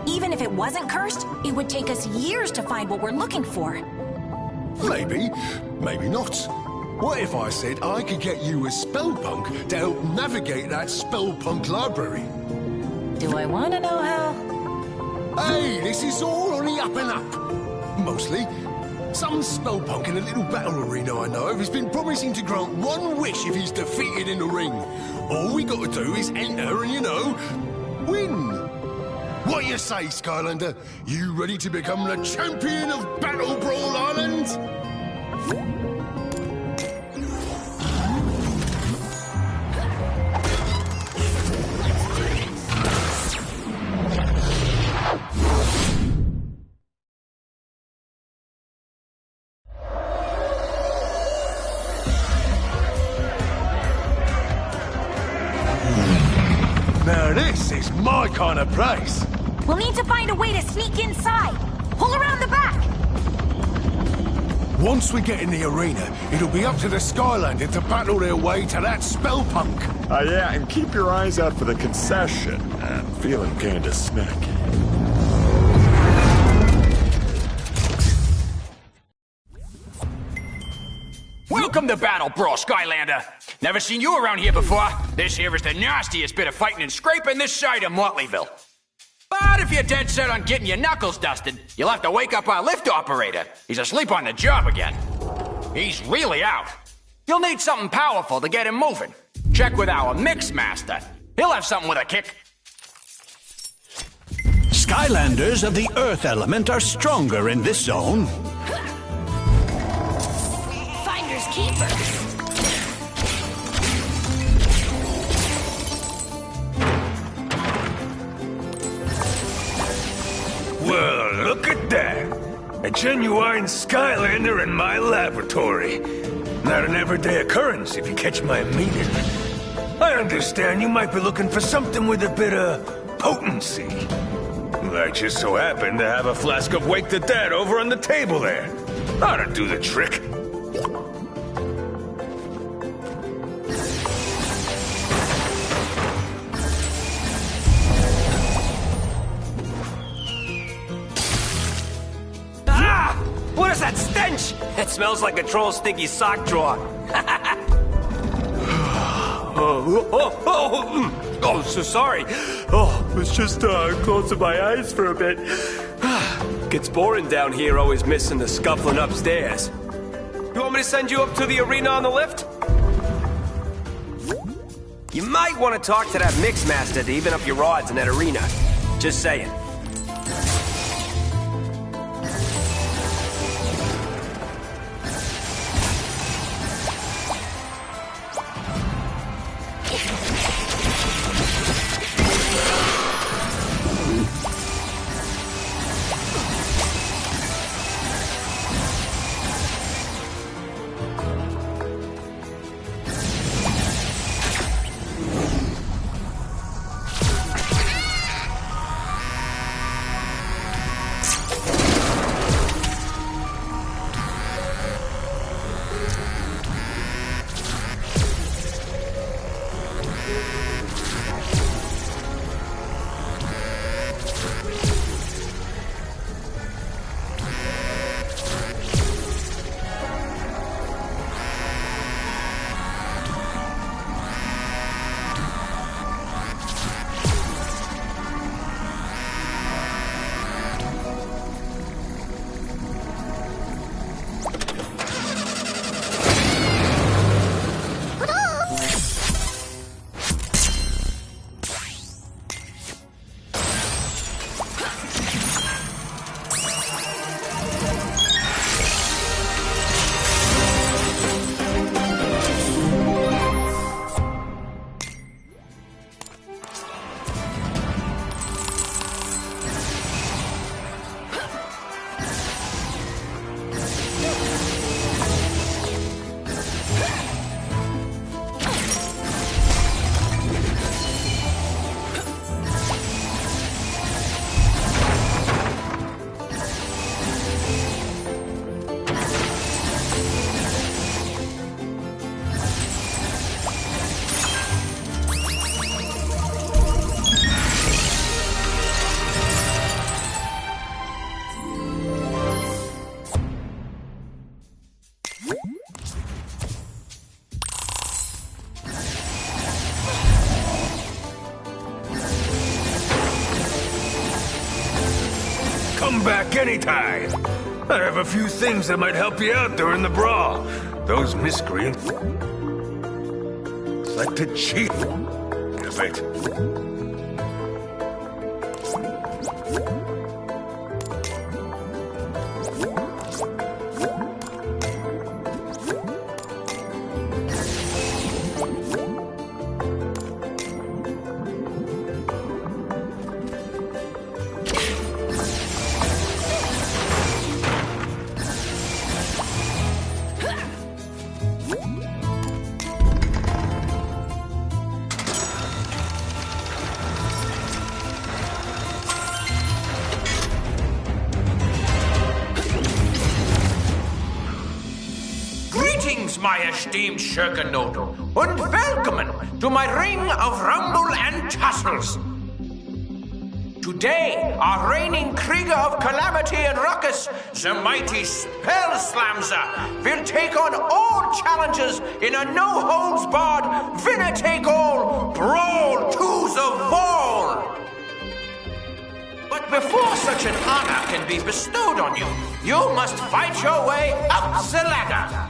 Even if it wasn't cursed, it would take us years to find what we're looking for. Maybe, maybe not. What if I said I could get you a Spellpunk to help navigate that Spellpunk library? Do I want to know how? Hey, this is all on the up and up. Mostly. Some Spellpunk in a little battle arena I know of has been promising to grant one wish if he's defeated in the ring. All we got to do is enter and, you know, win. What you say, Skylander? You ready to become the champion of Battle Brawl Island? Now this is my kind of place. We'll need to find a way to sneak inside. Pull around the back. Once we get in the arena, it'll be up to the Skylander to battle their way to that Spellpunk. Yeah, and keep your eyes out for the concession. I'm feeling kinda snacky. Welcome to Battle Brawl, Skylander. Never seen you around here before. This here is the nastiest bit of fighting and scraping this side of Motleyville. But if you're dead set on getting your knuckles dusted, you'll have to wake up our lift operator. He's asleep on the job again. He's really out. You'll need something powerful to get him moving. Check with our Mix Master. He'll have something with a kick. Skylanders of the Earth element are stronger in this zone. Finders keepers. Well, look at that. A genuine Skylander in my laboratory. Not an everyday occurrence, if you catch my meaning. I understand you might be looking for something with a bit of potency. I just so happen to have a flask of Wake the Dead over on the table there. Ought to do the trick. What is that stench? It smells like a troll's sticky sock drawer. Oh, so sorry. Oh, I was just closing my eyes for a bit. Gets boring down here, always missing the scuffling upstairs. You want me to send you up to the arena on the lift? You might want to talk to that mixmaster to even up your odds in that arena. Just saying. Come back anytime. I have a few things that might help you out during the brawl. Those miscreants like to cheat a bit. My esteemed Schurkenodel, and welcome to my ring of rumble and tussles. Today, our reigning Krieger of Calamity and Ruckus, the mighty Spellslamzer, will take on all challenges in a no-holds-barred, winner-take-all brawl to the wall. But before such an honor can be bestowed on you, you must fight your way up the ladder.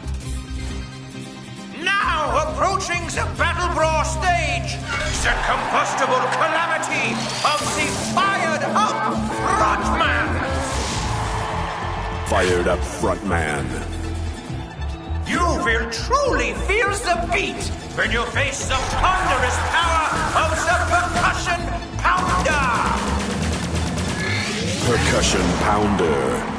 Now approaching the Battle Brawl stage, the combustible calamity of the fired-up Frontman! Fired up Frontman. You will truly feel the beat when you face the ponderous power of the Percussion Pounder! Percussion Pounder.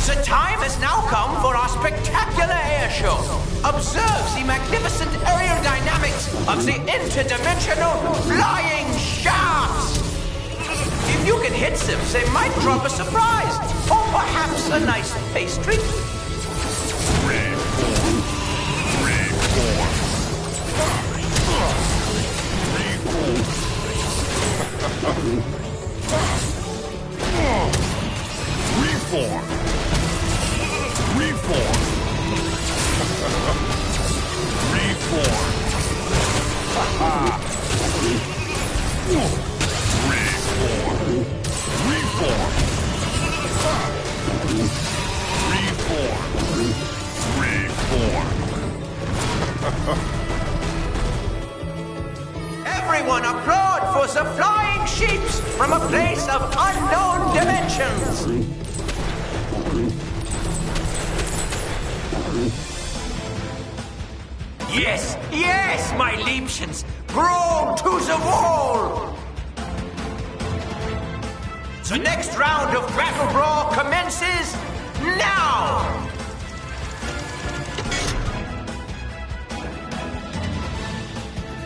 The time has now come for our spectacular air show. Observe the magnificent aerodynamics of the interdimensional flying shafts. If you can hit them, they might drop a surprise, or perhaps a nice pastry. Reform! Reform! Reform! Reform! Reform! Reform! Everyone applaud for the flying sheeps from a place of unknown dimensions. Yes, yes, my Liebchens! Brawl to the wall! The next round of Battle Brawl commences now!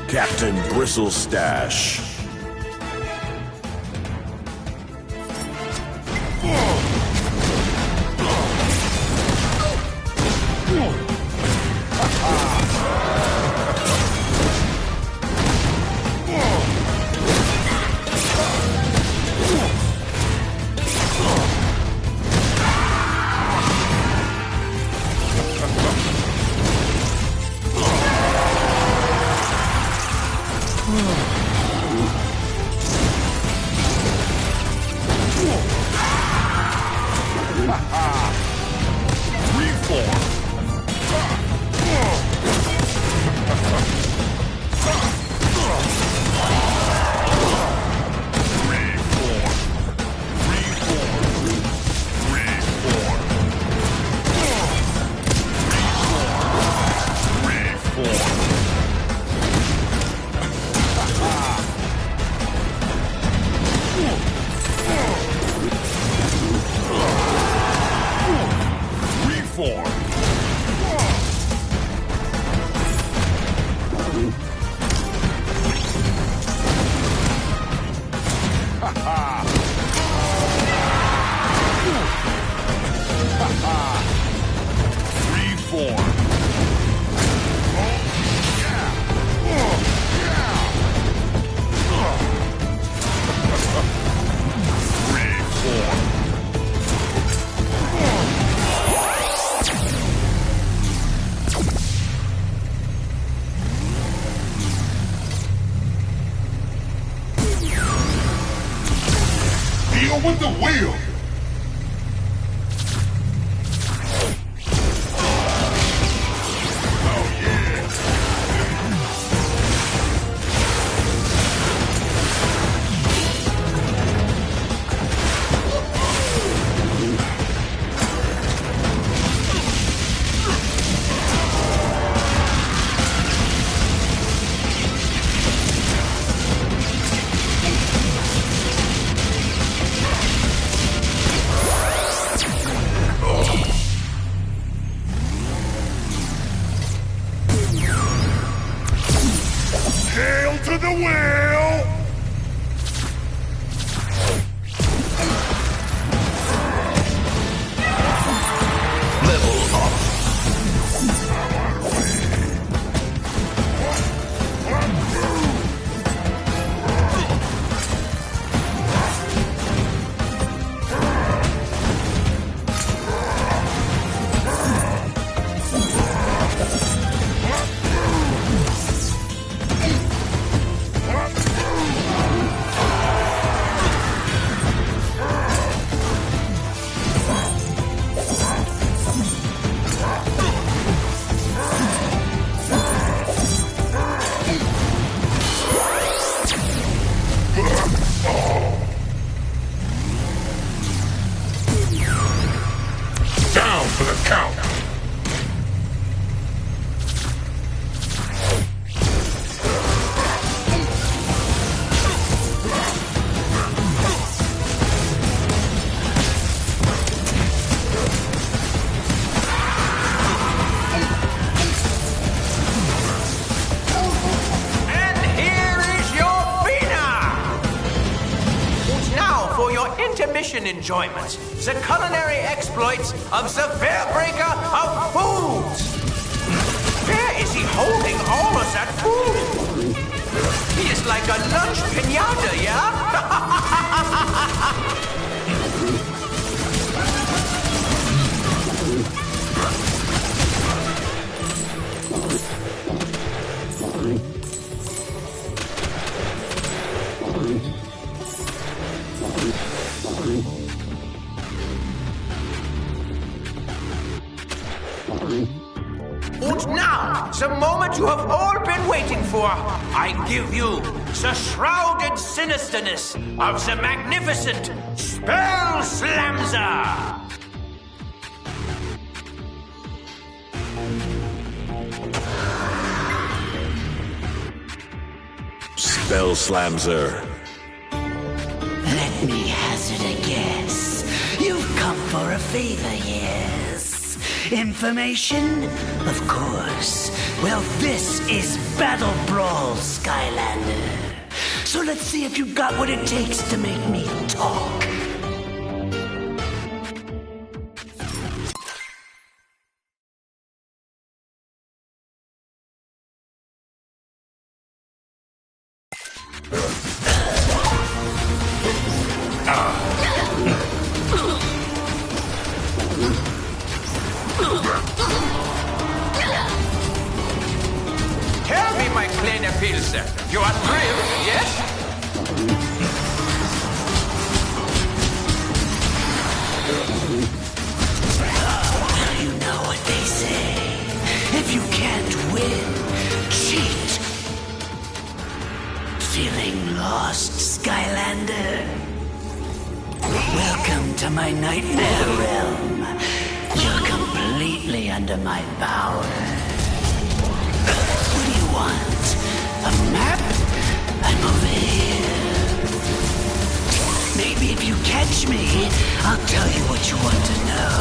Captain Bristlestash. With the wheel! for your intermission enjoyment, the culinary exploits of the Bearbreaker of Foods. Where is he holding all of that food? He is like a lunch pinata, yeah? And now, the moment you have all been waiting for, I give you the shrouded sinisterness of the magnificent Spell Slamzer! Spell Slamzer. Let me hazard a guess. You've come for a favor, yes? Information? Of course. Well, this is Battle Brawl, Skylander. So let's see if you've got what it takes to make me talk. Tell me, my kleiner Pilze, you are thrilled, yes? You know what they say. If you can't win, cheat. Feeling lost, Skylander? Welcome to my nightmare realm. You're completely under my power. What do you want? A map? I'm over here. Maybe if you catch me, I'll tell you what you want to know.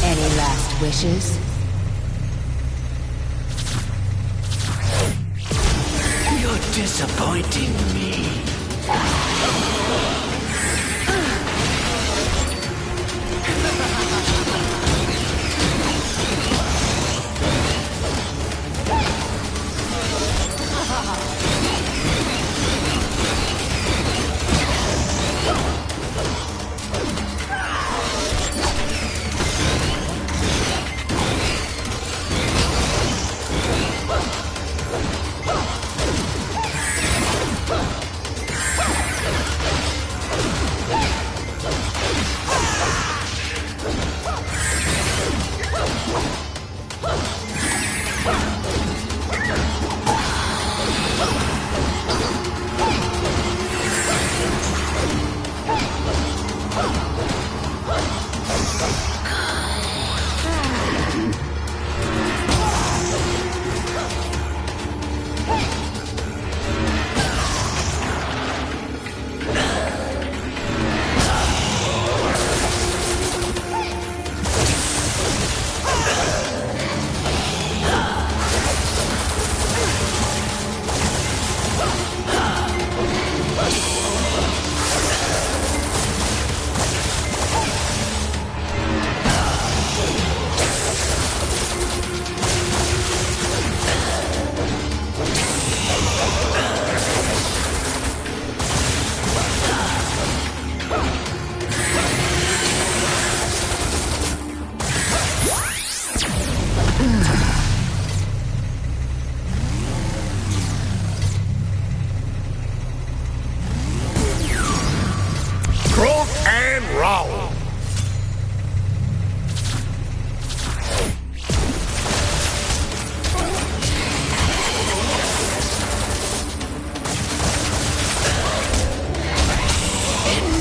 Any last wishes? You're disappointing me.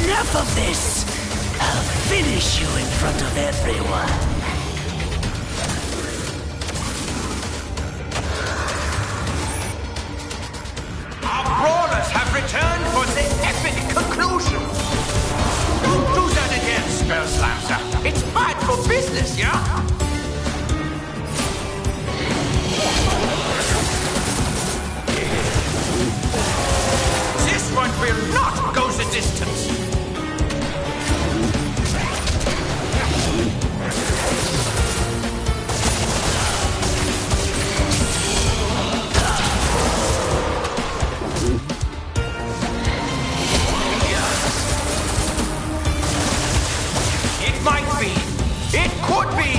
Enough of this! I'll finish you in front of everyone. Our brawlers have returned for the epic conclusion. Don't do that! could be!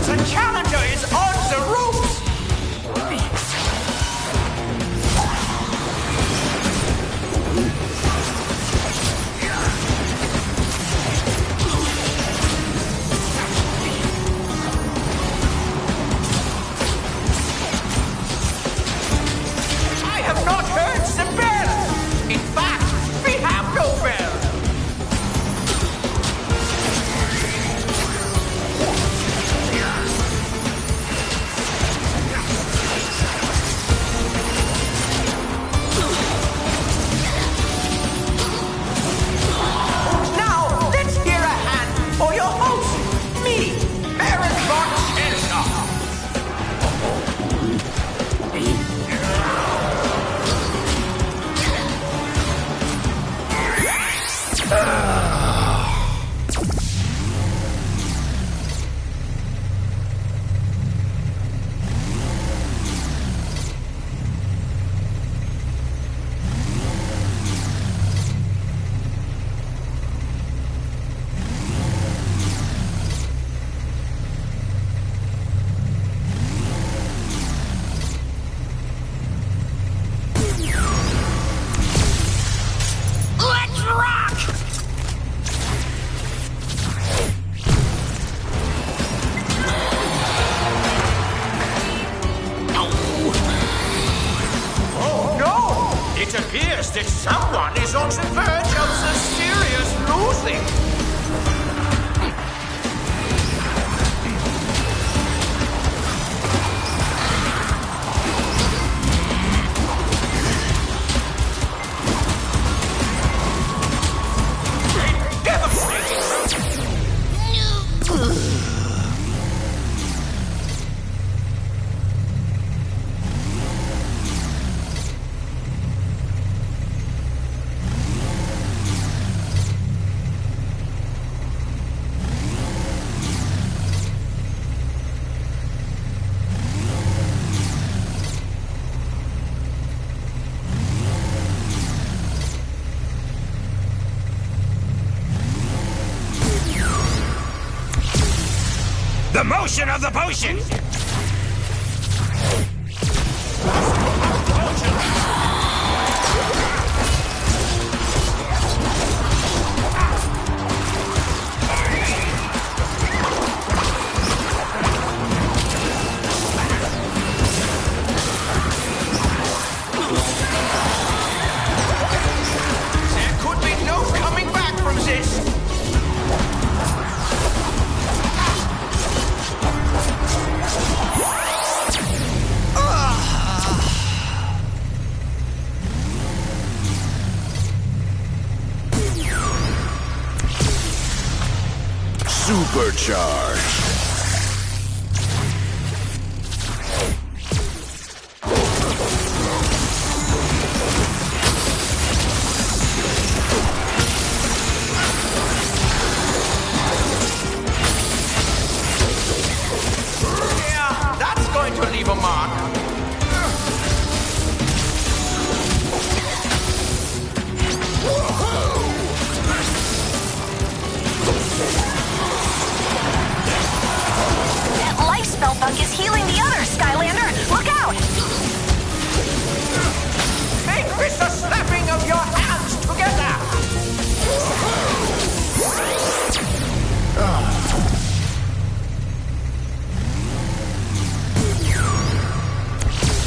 The Challenger is on the ropes! I have not heard the bell! In fact, we have no bell! Now, let's hear a hand for your host, me, Baron von Schellstock. Let's rock! Oh no! It appears that someone is on the verge of the serious losing. The motion of the potion! There could be no coming back from this. Supercharge. Yeah, that's going to leave a mark. That life spell bug is healing the others, Skylander! Look out! Make this a slapping of your hands together!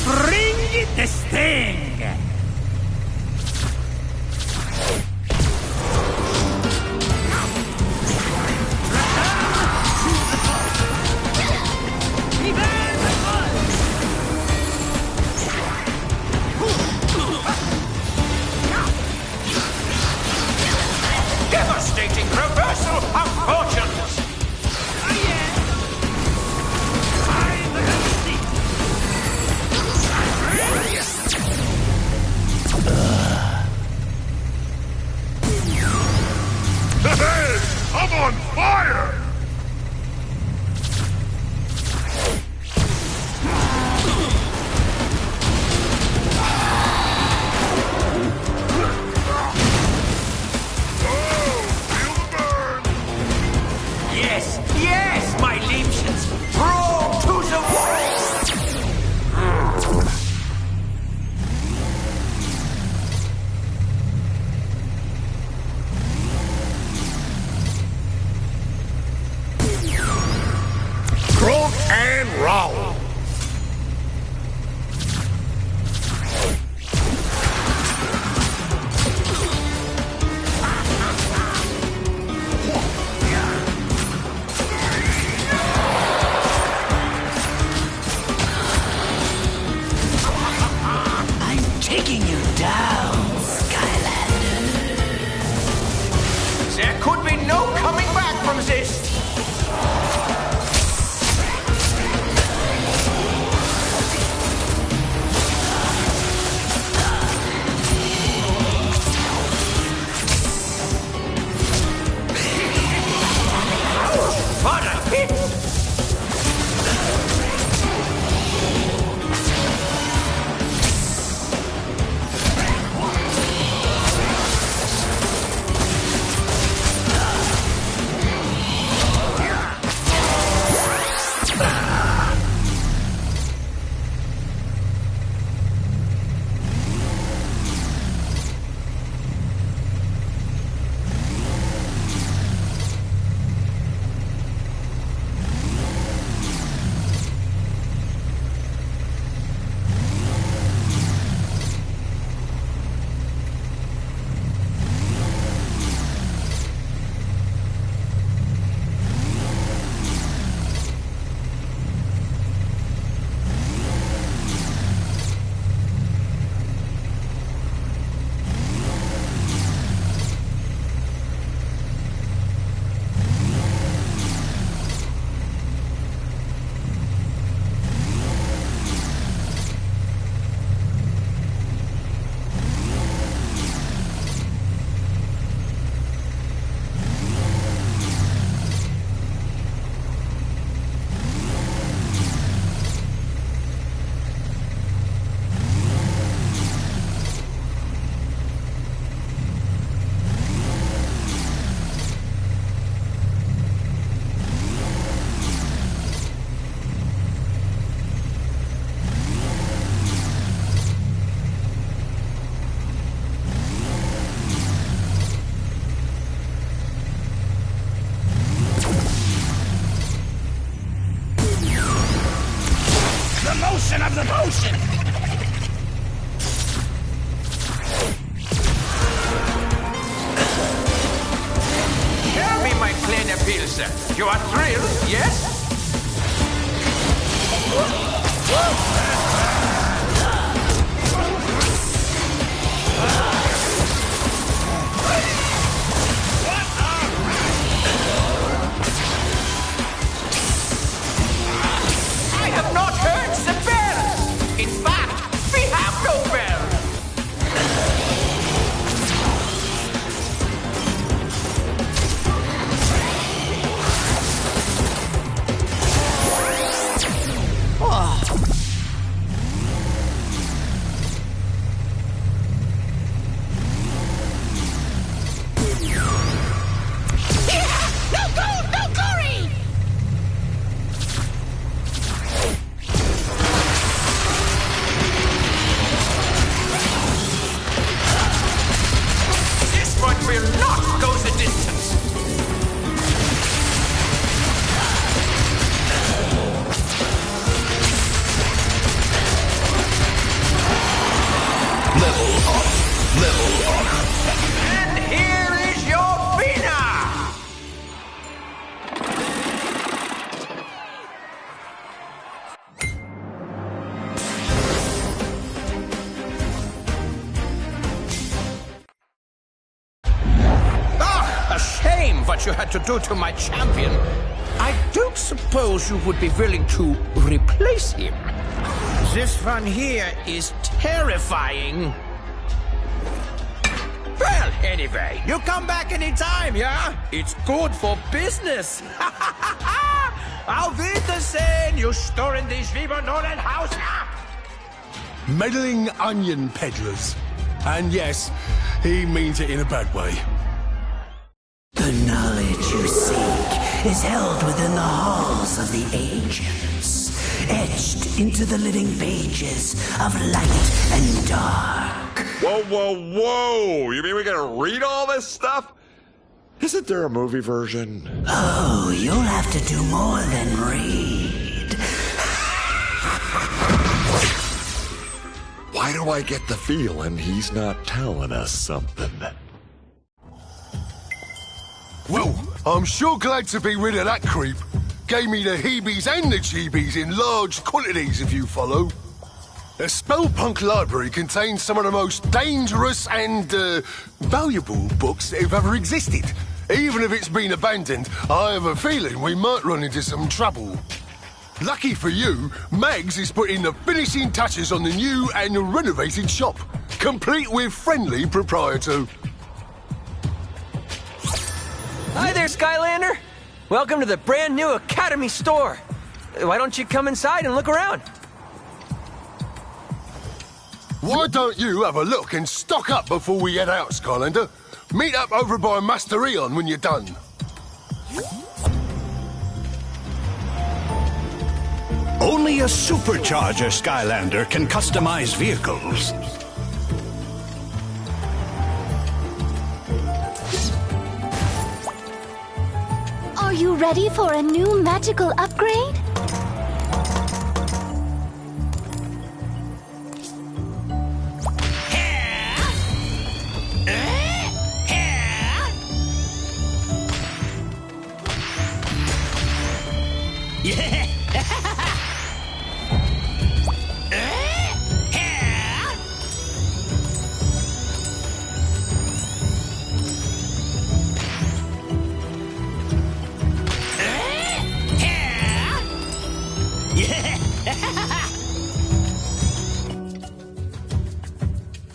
Bring the sting! Devastating reversal of fortunes! I'm on fire! Yes, yes, my liebchens! Brawl to the wall! Rock and roll! I'm taking you down, Skylander. There could be no coming back from this! What a hit! motion of the potion! Tell me, my kleiner Pilze, you are thrilled, yes? I have not heard the bell! In fact, we have no bell! Will not go the distance. Level up, level up. And here is your winner. A shame what you had to do to my champion. I don't suppose you would be willing to replace him. This one here is terrifying. Well, anyway, you come back anytime, yeah? It's good for business. Auf Wiedersehen, you stören die Schwiebernolenhaus. Meddling onion peddlers. And yes, he means it in a bad way. The knowledge you seek is held within the halls of the ancients, etched into the living pages of light and dark. Whoa, whoa, whoa! You mean we gotta read all this stuff? Isn't there a movie version? Oh, you'll have to do more than read. Why do I get the feeling he's not telling us something? Well, I'm sure glad to be rid of that creep. Gave me the heebies and the jeebies in large quantities, if you follow. The Spellpunk Library contains some of the most dangerous and, valuable books that have ever existed. Even if it's been abandoned, I have a feeling we might run into some trouble. Lucky for you, Mags is putting the finishing touches on the new and renovated shop, complete with friendly proprietor. Hi there, Skylander. Welcome to the brand new Academy store. Why don't you come inside and look around? Why don't you have a look and stock up before we head out, Skylander? Meet up over by Master Eon when you're done. Only a supercharger Skylander can customize vehicles. Are you ready for a new magical upgrade?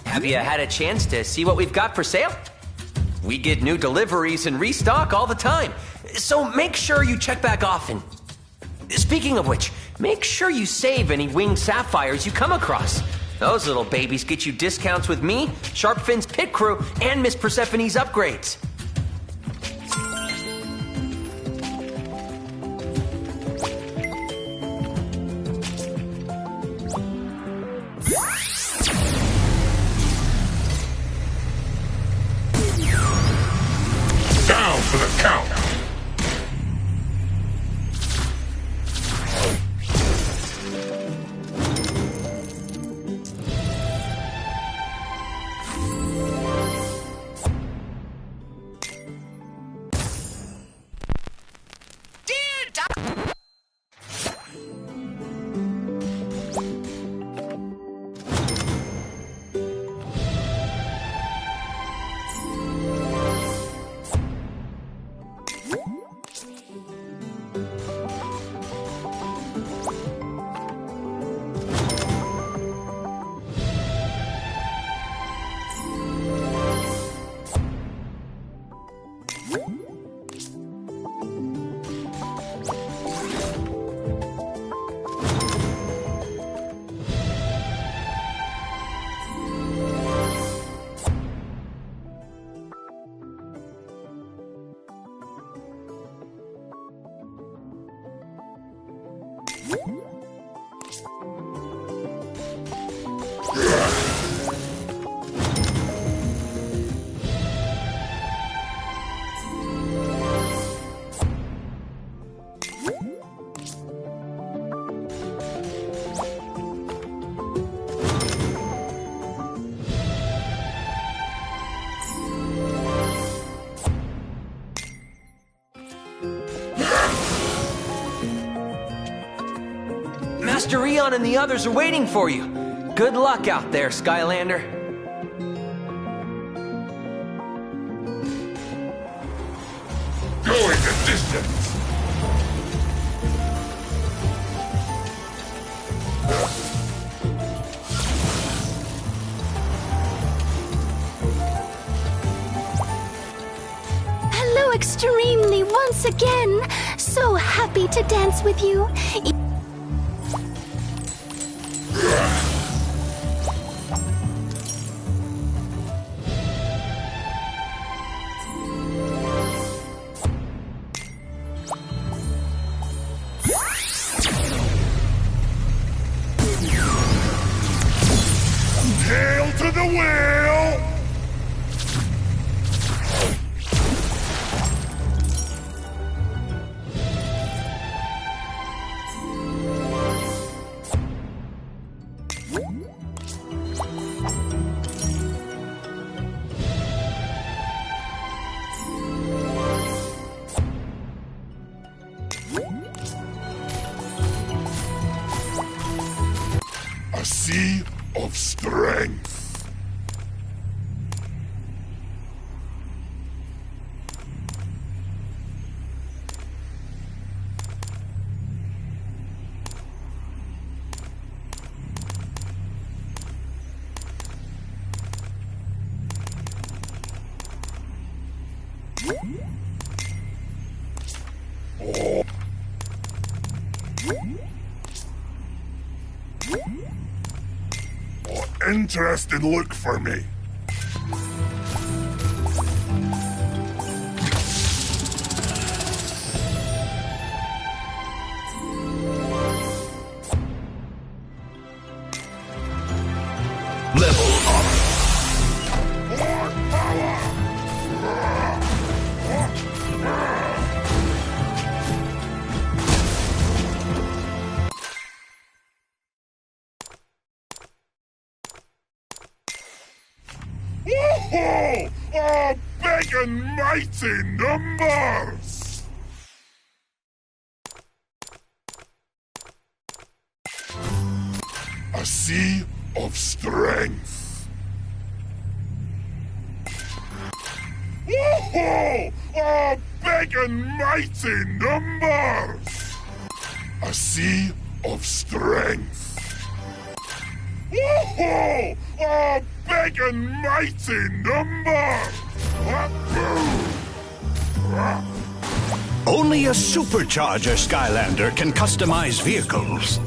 Have you had a chance to see what we've got for sale? We get new deliveries and restock all the time, so make sure you check back often. Speaking of which, make sure you save any winged sapphires you come across. Those little babies get you discounts with me, Sharpfin's pit crew, and Miss Persephone's upgrades. Down for the count. Master Eon and the others are waiting for you. Good luck out there, Skylander. Going the distance. extremely once again. So happy to dance with you. Hail to the whale! A sea of strength. Interested look for me. Level up. More power. Woohoo! Oh, big and mighty numbers! A sea of strength. Woohoo! Oh, big and mighty numbers! A sea of strength. Woohoo! Oh, big and mighty numbers! Only a supercharger Skylander can customize vehicles.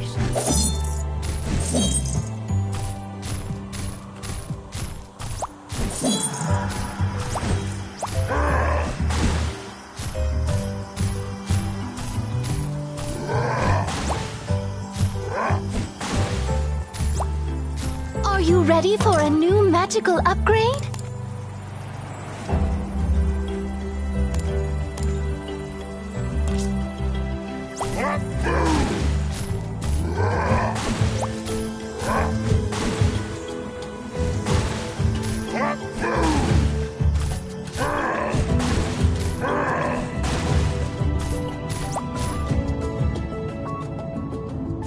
Are you ready for a new magical upgrade?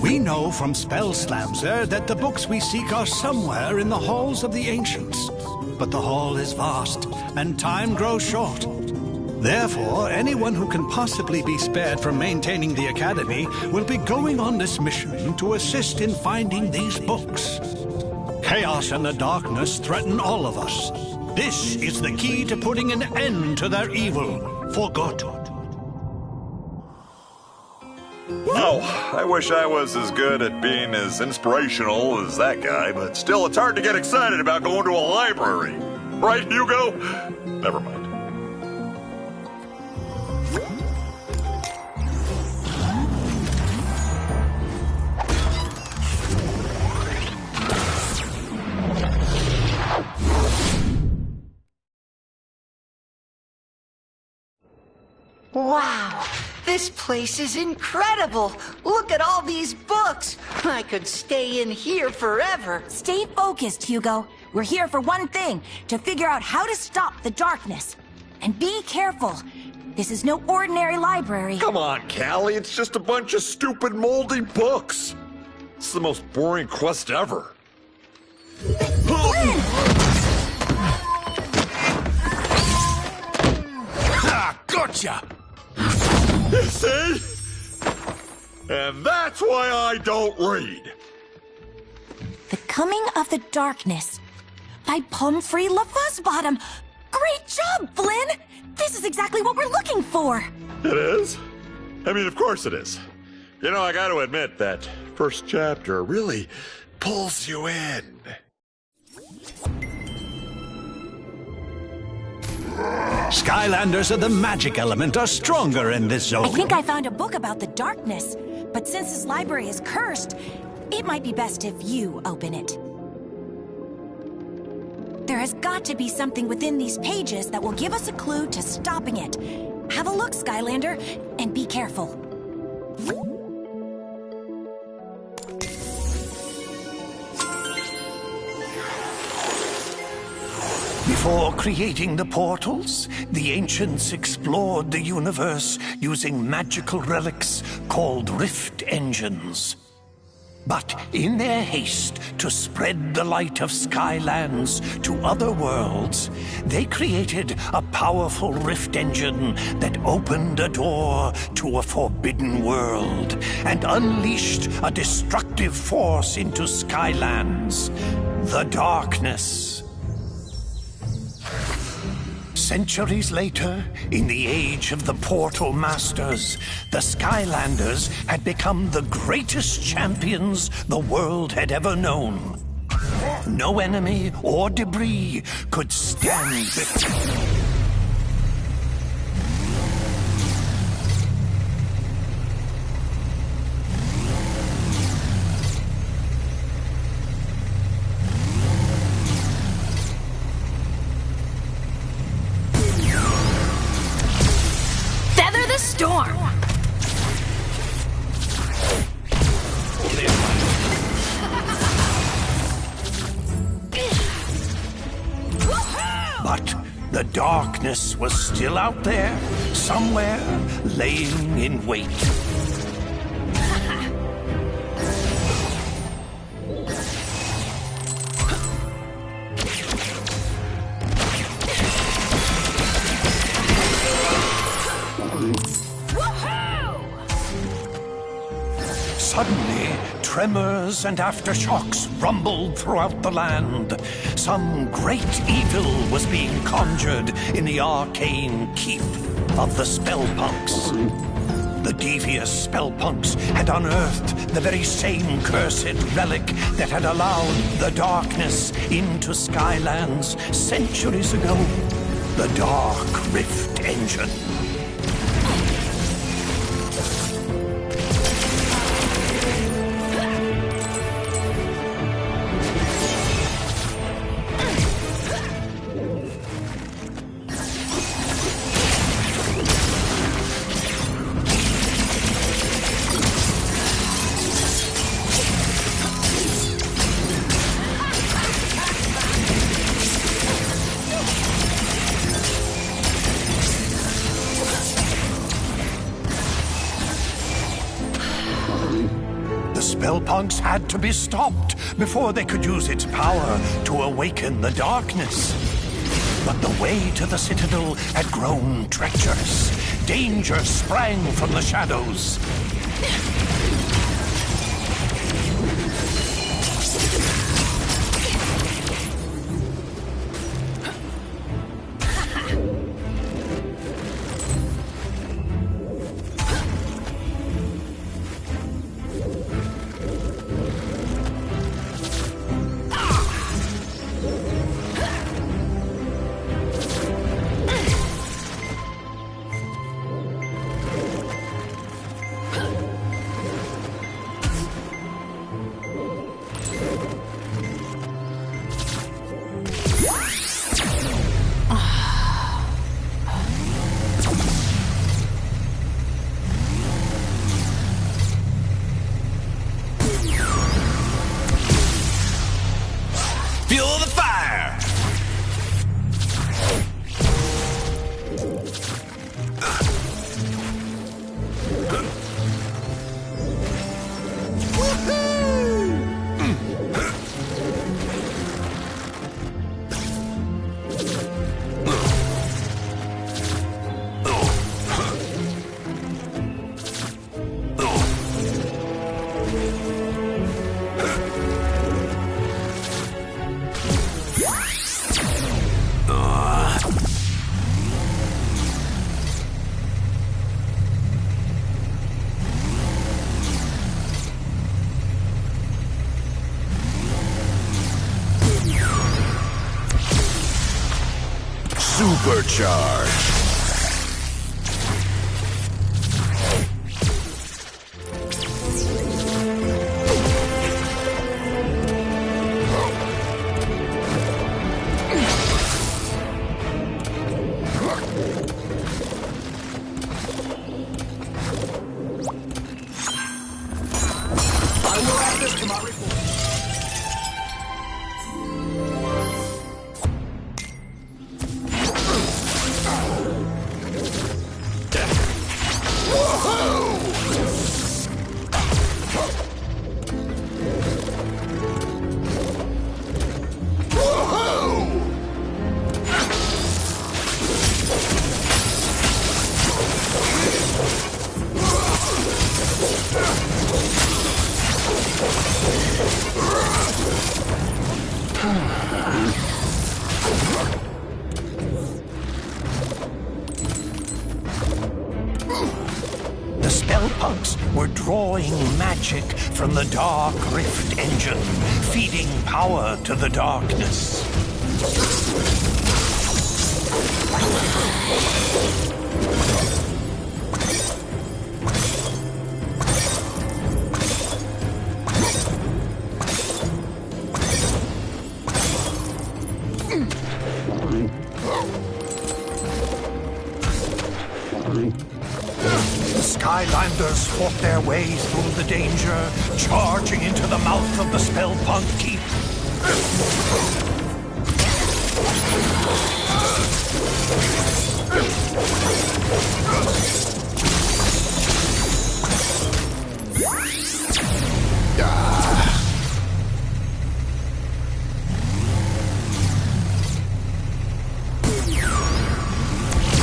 We know from Spellslamzer that the books we seek are somewhere in the halls of the ancients. But the hall is vast, and time grows short. Therefore, anyone who can possibly be spared from maintaining the Academy will be going on this mission to assist in finding these books. Chaos and the darkness threaten all of us. This is the key to putting an end to their evil, for good. Oh, I wish I was as good at being as inspirational as that guy, but still it's hard to get excited about going to a library. Right, Hugo? Never mind. Wow, this place is incredible. Look at all these books. I could stay in here forever. Stay focused, Hugo. We're here for one thing, to figure out how to stop the darkness. And be careful. This is no ordinary library. Come on, Callie, it's just a bunch of stupid moldy books. It's the most boring quest ever. Ah, gotcha! You see? And that's why I don't read. The Coming of the Darkness by Pumphrey LaFuzzbottom. Great job, Flynn! This is exactly what we're looking for! It is? I mean, of course it is. You know, I gotta admit, that first chapter really pulls you in. Skylanders of the magic element are stronger in this zone. I think I found a book about the darkness, but since this library is cursed, it might be best if you open it. There has got to be something within these pages that will give us a clue to stopping it. Have a look, Skylander, and be careful. Before creating the portals, the ancients explored the universe using magical relics called rift engines. But in their haste to spread the light of Skylands to other worlds, they created a powerful rift engine that opened a door to a forbidden world and unleashed a destructive force into Skylands, the Darkness. Centuries later, in the age of the Portal Masters, the Skylanders had become the greatest champions the world had ever known. No enemy or debris could stand before. Storm! But the darkness was still out there, somewhere, laying in wait. Suddenly, tremors and aftershocks rumbled throughout the land. Some great evil was being conjured in the arcane keep of the Spellpunks. The devious Spellpunks had unearthed the very same cursed relic that had allowed the darkness into Skylands centuries ago. The Dark Rift Engine. Spellpunks had to be stopped before they could use its power to awaken the darkness. But the way to the Citadel had grown treacherous. Danger sprang from the shadows. Supercharge. The Spellpunks were drawing magic from the Dark Rift engine, feeding power to the darkness. The Skylanders fought their way through the danger, charging into the mouth of the Spellpunk Keep.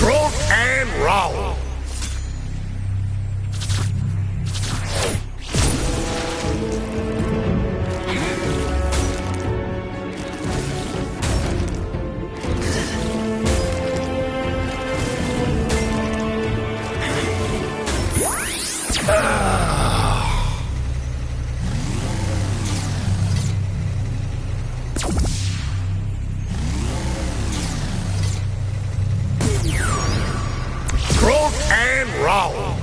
Rock and roll! Rock and roll!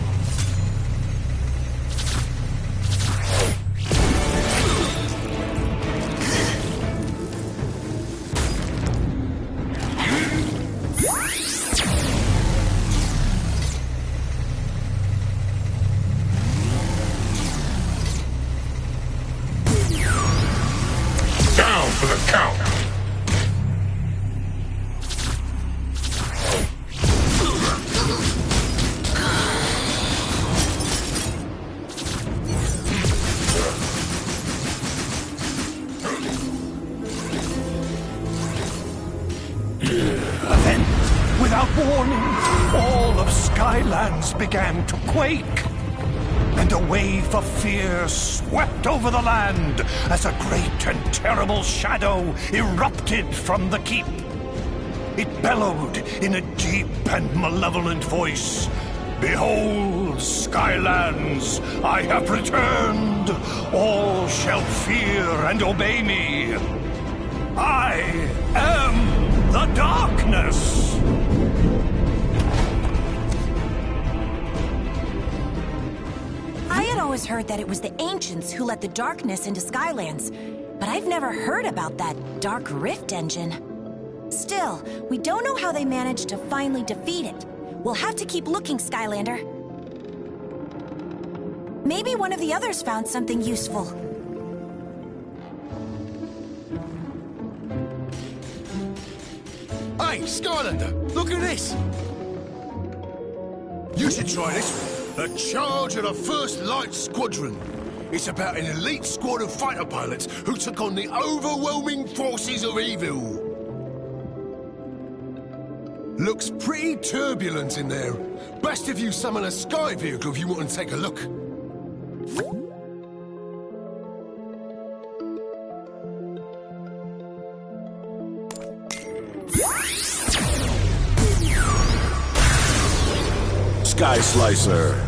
Down for the count! Then, without warning, all of Skylands began to quake. And a wave of fear swept over the land as a great and terrible shadow erupted from the keep. It bellowed in a deep and malevolent voice. Behold, Skylands, I have returned. All shall fear and obey me. I am the darkness. I had always heard that it was the ancients who let the darkness into Skylands, but I've never heard about that Dark Rift engine. Still, we don't know how they managed to finally defeat it. We'll have to keep looking, Skylander. Maybe one of the others found something useful. Hey, Skylander, look at this! You should try this. The Charge of the First Light Squadron. It's about an elite squad of fighter pilots who took on the overwhelming forces of evil. Looks pretty turbulent in there. Best if you summon a sky vehicle if you want to take a look. Sky Slicer.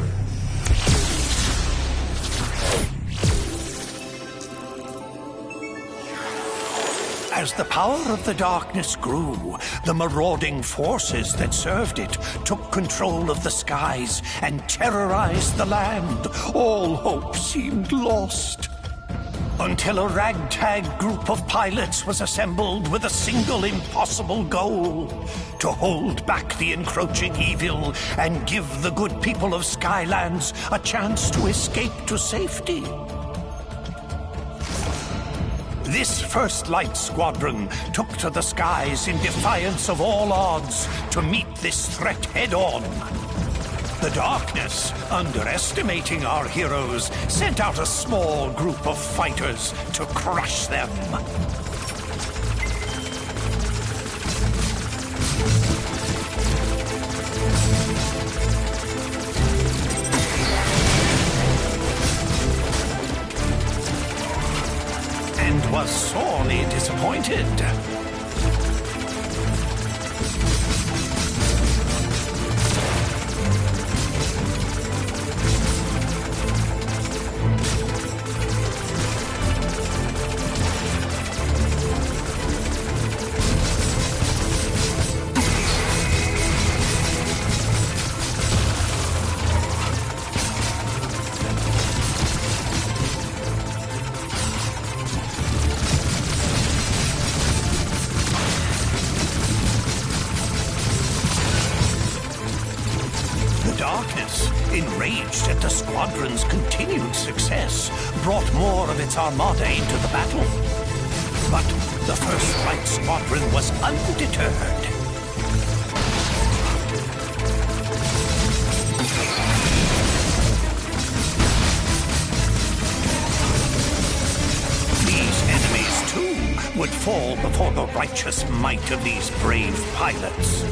As the power of the darkness grew, the marauding forces that served it took control of the skies and terrorized the land. All hope seemed lost. Until a ragtag group of pilots was assembled with a single impossible goal: to hold back the encroaching evil and give the good people of Skylands a chance to escape to safety. This First Light Squadron took to the skies in defiance of all odds to meet this threat head-on. The darkness, underestimating our heroes, sent out a small group of fighters to crush them. And was sorely disappointed. Enraged at the squadron's continued success, brought more of its armada into the battle. But the First Light Squadron was undeterred. These enemies, too, would fall before the righteous might of these brave pilots.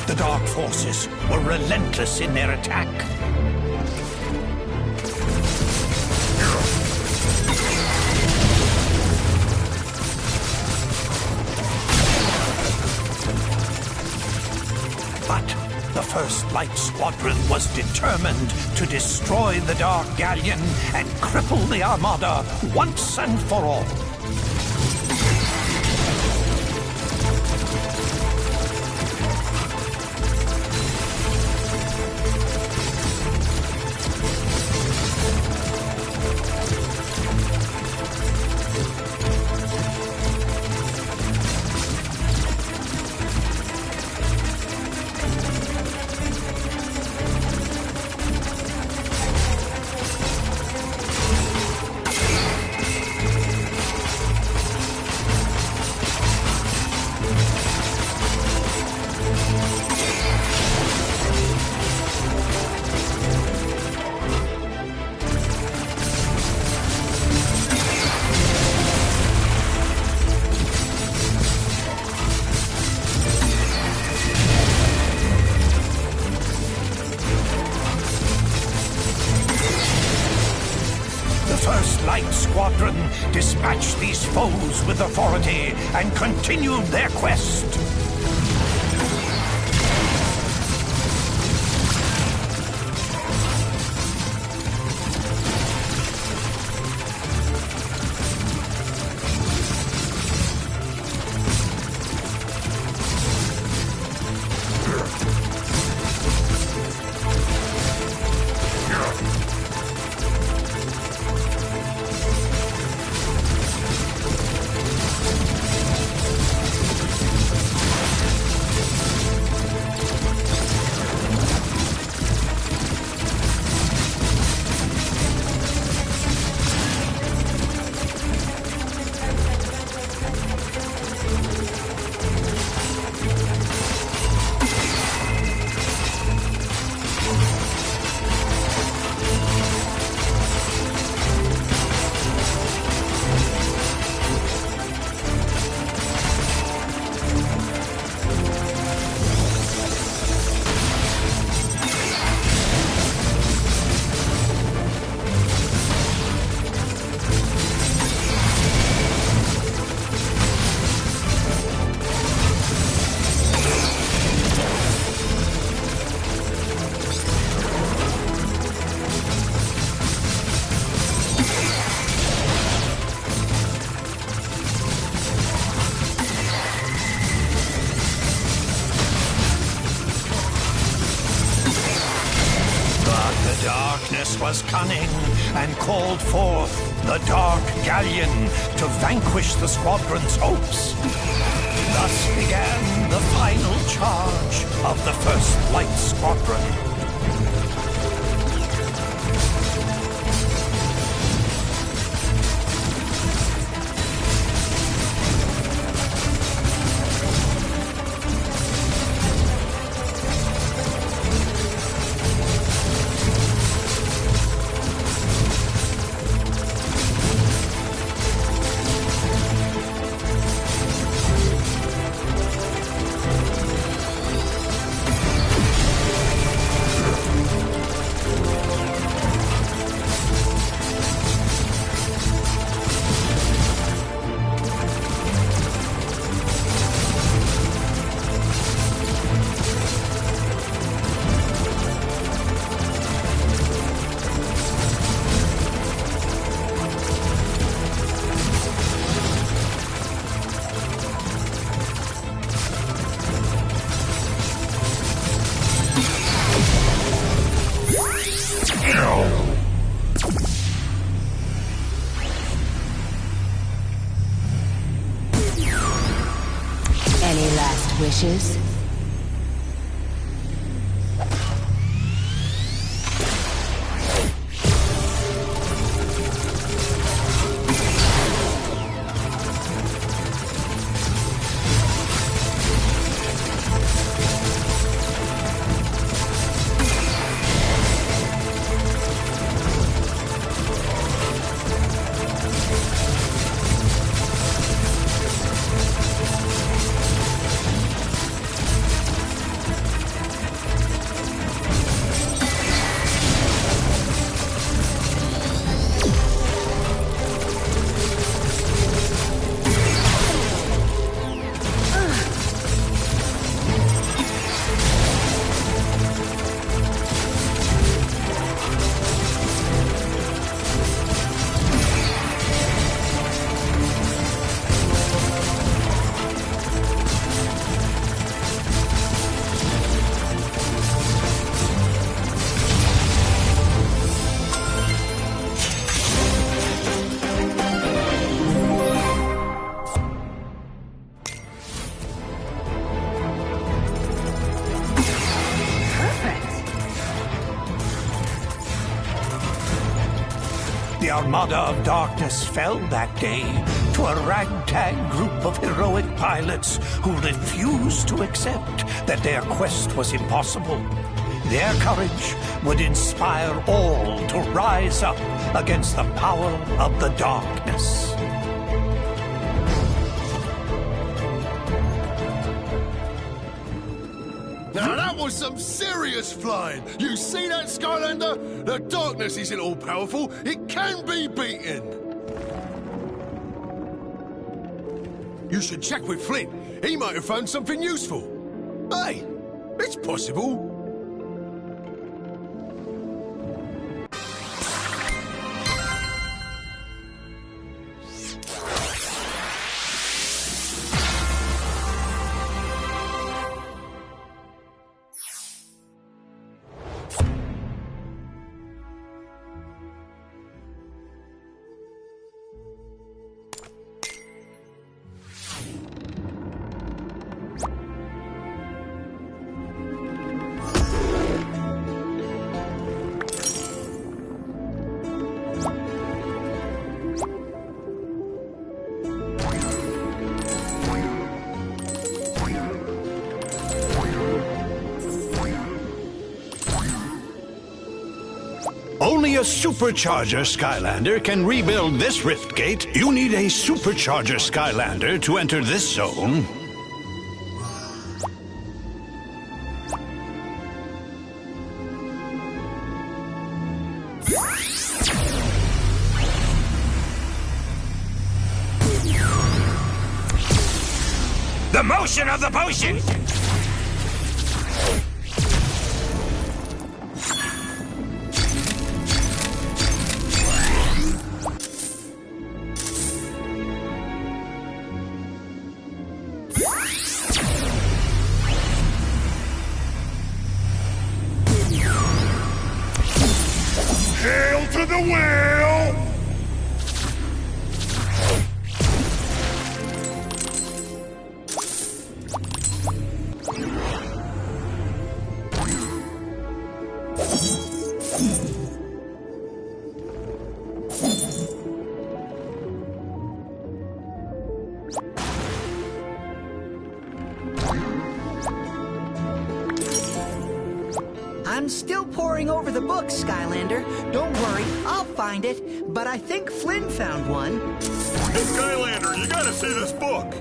The Dark Forces were relentless in their attack. But the First Light Squadron was determined to destroy the Dark Galleon and cripple the Armada once and for all. First Light Squadron dispatched these foes with authority and continued their quest. darkness was cunning and called forth the Dark Galleon to vanquish the squadron's hopes. Thus began the final charge of the First Light Squadron. Any last wishes? The Armada of Darkness fell that day to a ragtag group of heroic pilots who refused to accept that their quest was impossible. Their courage would inspire all to rise up against the power of the darkness. Now that was some serious flying! You see that, Skylander? The darkness isn't all powerful, it can be beaten! You should check with Flint. He might have found something useful. Hey, it's possible. Only a supercharger Skylander can rebuild this rift gate. You need a supercharger Skylander to enter this zone. The motion of the potion! to the wheel! I'm still poring over the book, Skylander. Don't worry, I'll find it. But I think Flynn found one. Hey, Skylander, you gotta see this book!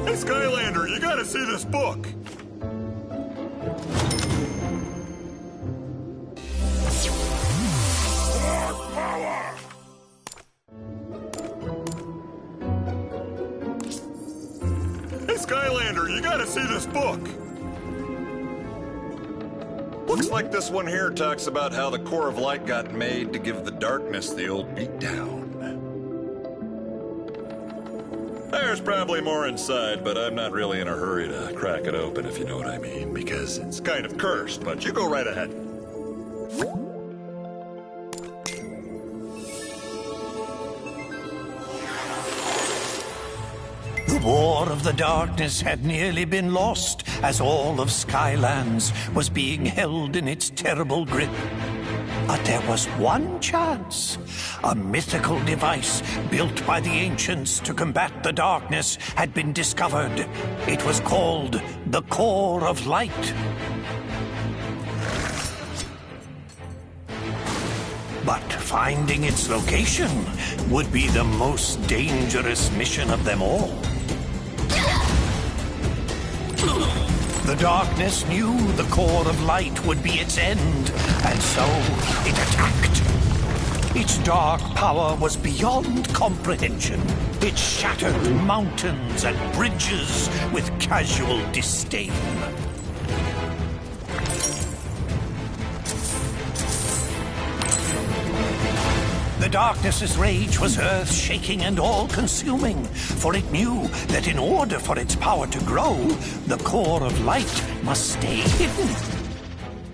Hey, Skylander, you gotta see this book! Hey, Skylander, you gotta see this book! Looks like this one here talks about how the Core of Light got made to give the darkness the old beatdown. There's probably more inside, but I'm not really in a hurry to crack it open, if you know what I mean, because it's kind of cursed, but you go right ahead. The War of the Darkness had nearly been lost as all of Skylands was being held in its terrible grip. But there was one chance. A mythical device built by the ancients to combat the darkness had been discovered. It was called the Core of Light. But finding its location would be the most dangerous mission of them all. The darkness knew the Core of Light would be its end, and so it attacked. Its dark power was beyond comprehension. It shattered mountains and bridges with casual disdain. The darkness's rage was earth-shaking and all-consuming, for it knew that in order for its power to grow, the Core of Light must stay hidden.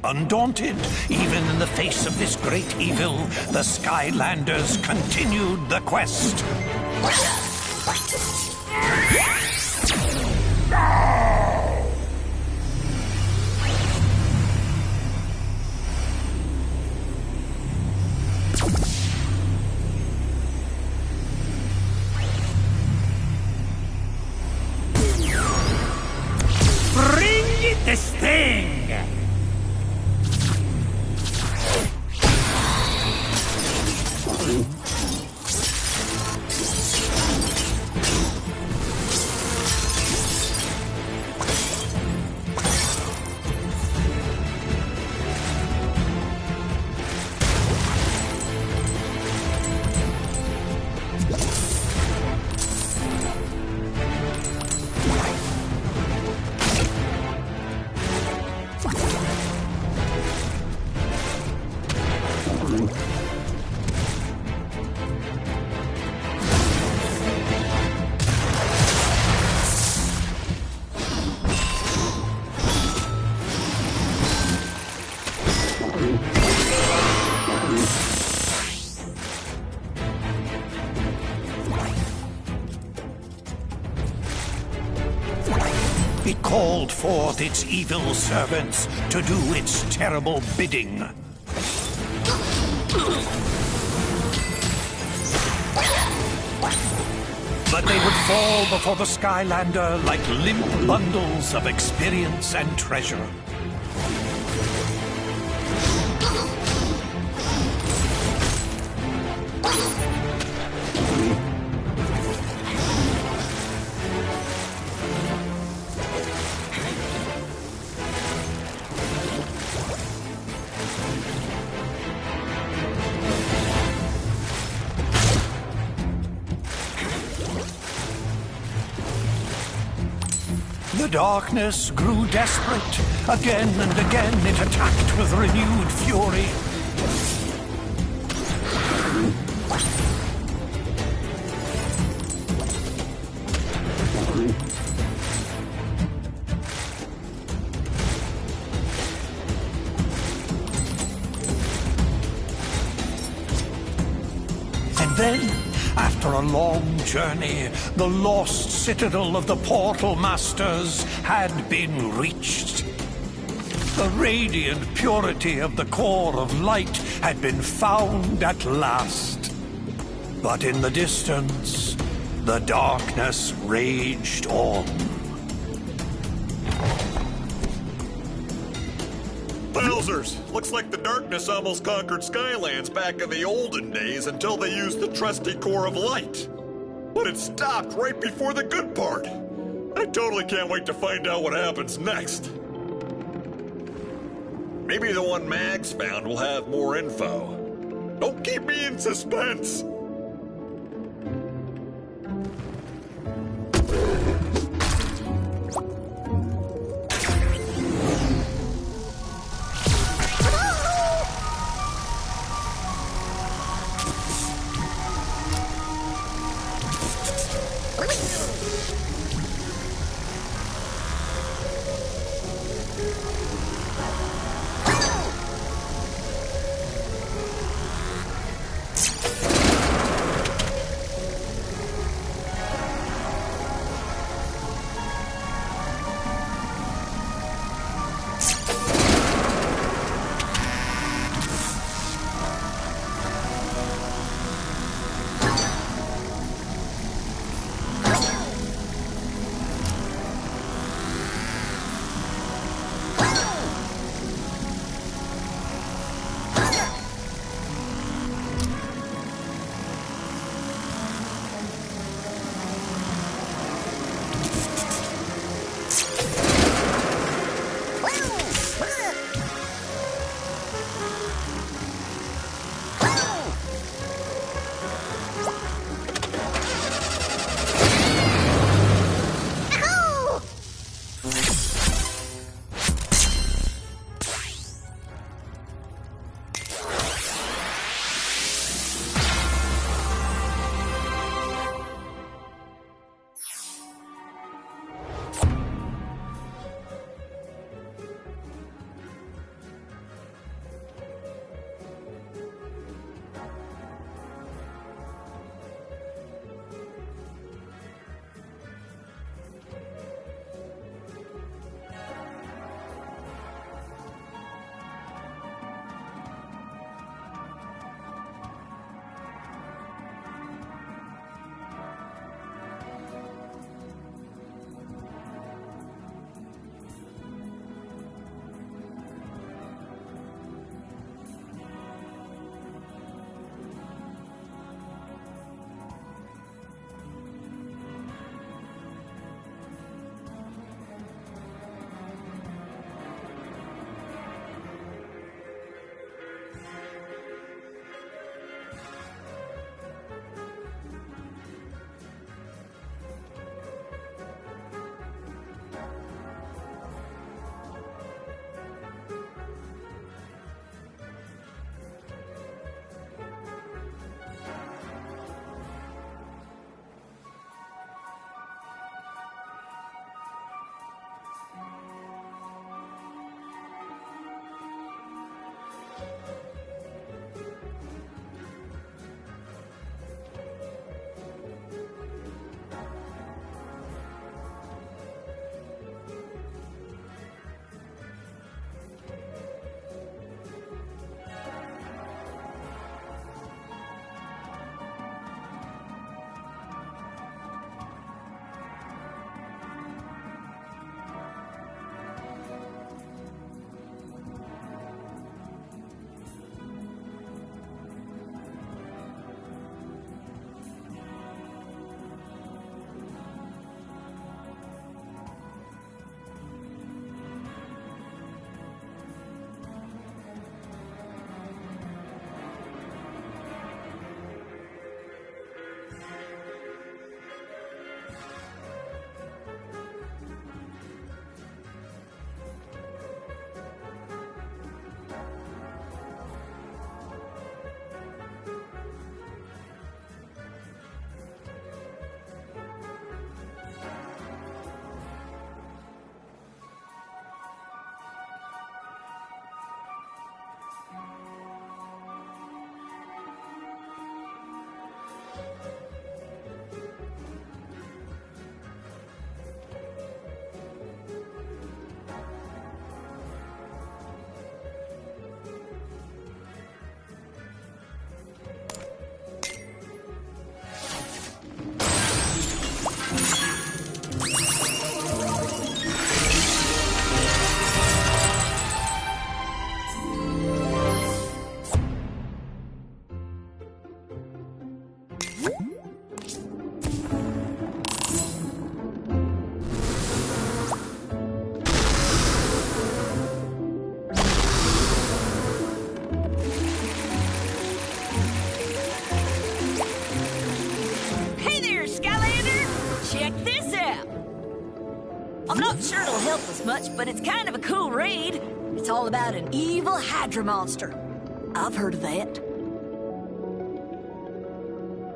Undaunted, even in the face of this great evil, the Skylanders continued the quest. Bring this thing! It called forth its evil servants to do its terrible bidding. But they would fall before the Skylander like limp bundles of experience and treasure. The darkness grew desperate. Again and again it attacked with renewed fury. And then, after a long journey, the lost citadel of the Portal Masters had been reached. The radiant purity of the core of light had been found at last. But in the distance, the darkness raged on. Wowzers! Looks like the darkness almost conquered Skylands back in the olden days until they used the trusty core of light. But it stopped right before the good part. I totally can't wait to find out what happens next. Maybe the one Mags found will have more info. Don't keep me in suspense! Not sure it'll help us much, but it's kind of a cool read. It's all about an evil Hydra monster. I've heard of that.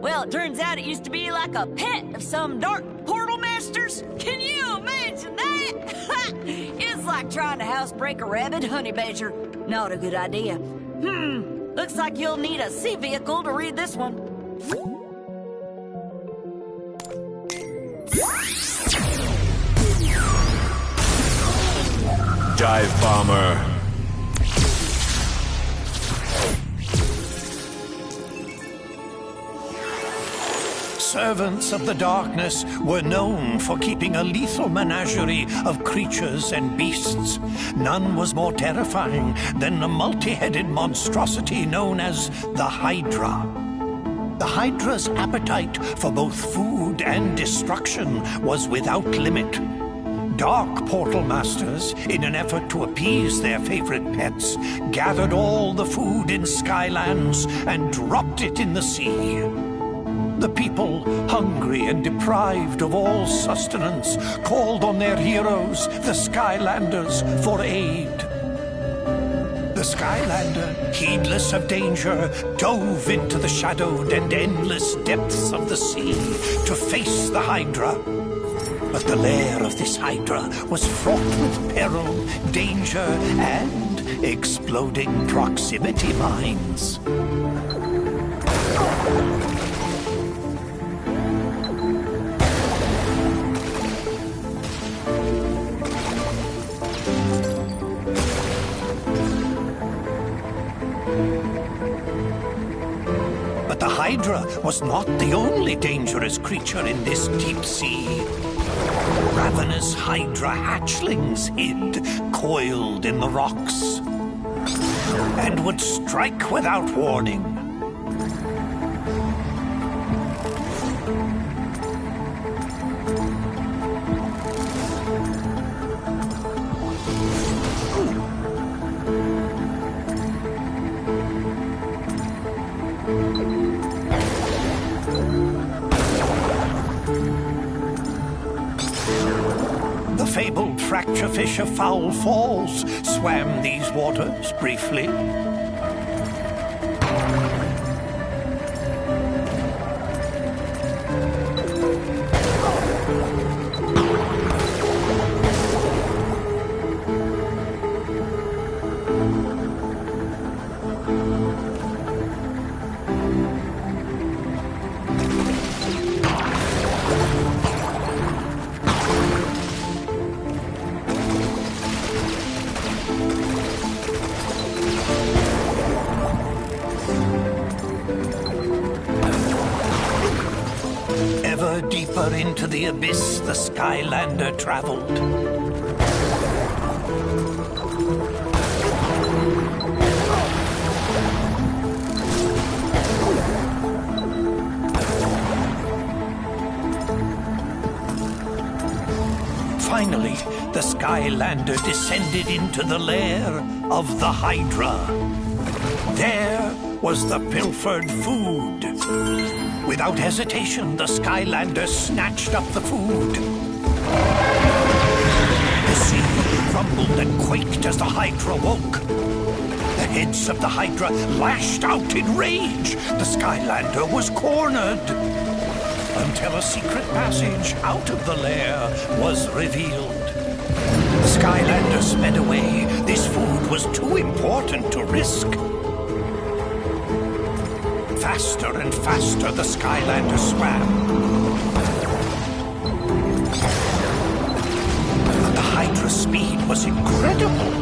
Well, it turns out it used to be like a pet of some dark portal masters. Can you imagine that? It's like trying to housebreak a rabid honey badger. Not a good idea. Looks like you'll need a sea vehicle to read this one. Dive bomber. Servants of the darkness were known for keeping a lethal menagerie of creatures and beasts. None was more terrifying than the multi-headed monstrosity known as the Hydra. The Hydra's appetite for both food and destruction was without limit. Dark portal masters, in an effort to appease their favorite pets, gathered all the food in Skylands and dropped it in the sea. The people, hungry and deprived of all sustenance, called on their heroes, the Skylanders, for aid. The Skylander, heedless of danger, dove into the shadowed and endless depths of the sea to face the Hydra. But the lair of this Hydra was fraught with peril, danger, and exploding proximity mines. But the Hydra was not the only dangerous creature in this deep sea. Ravenous Hydra hatchlings hid, coiled in the rocks, and would strike without warning. The fabled fracturefish of Foul Falls swam these waters briefly. Ever deeper into the abyss the Skylander traveled. Finally, the Skylander descended into the lair of the Hydra. There was the pilfered food. Without hesitation, the Skylander snatched up the food. The sea crumbled and quaked as the Hydra woke. The heads of the Hydra lashed out in rage. The Skylander was cornered. Until a secret passage out of the lair was revealed. The Skylander sped away. This food was too important to risk. Faster and faster the Skylander swam. But the Hydra's speed was incredible.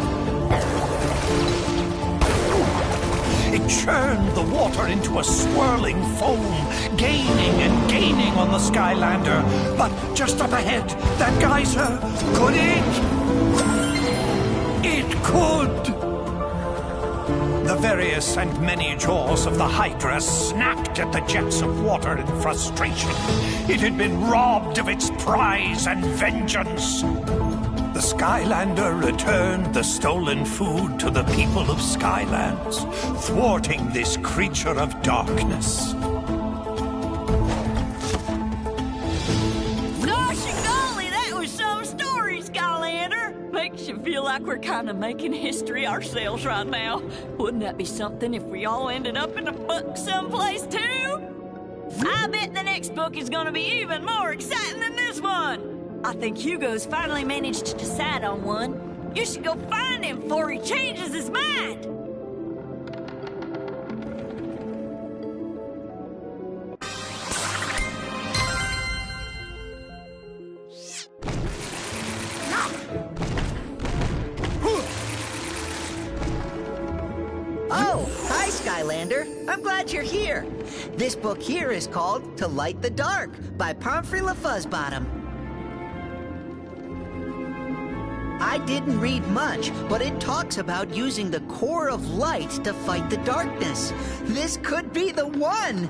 It churned the water into a swirling foam, gaining and gaining on the Skylander. But just up ahead, that geyser, could it? It could! The various and many jaws of the Hydra snapped at the jets of water in frustration. It had been robbed of its prize and vengeance. The Skylander returned the stolen food to the people of Skylands, thwarting this creature of darkness. Gosh and golly, that was some story, Sky! feel like we're kind of making history ourselves right now. Wouldn't that be something if we all ended up in a book someplace too? I bet the next book is gonna be even more exciting than this one. I think Hugo's finally managed to decide on one. You should go find him before he changes his mind. Oh, hi, Skylander. I'm glad you're here. This book here is called To Light the Dark by Pomfrey LaFuzzbottom. I didn't read much, but it talks about using the core of light to fight the darkness. This could be the one!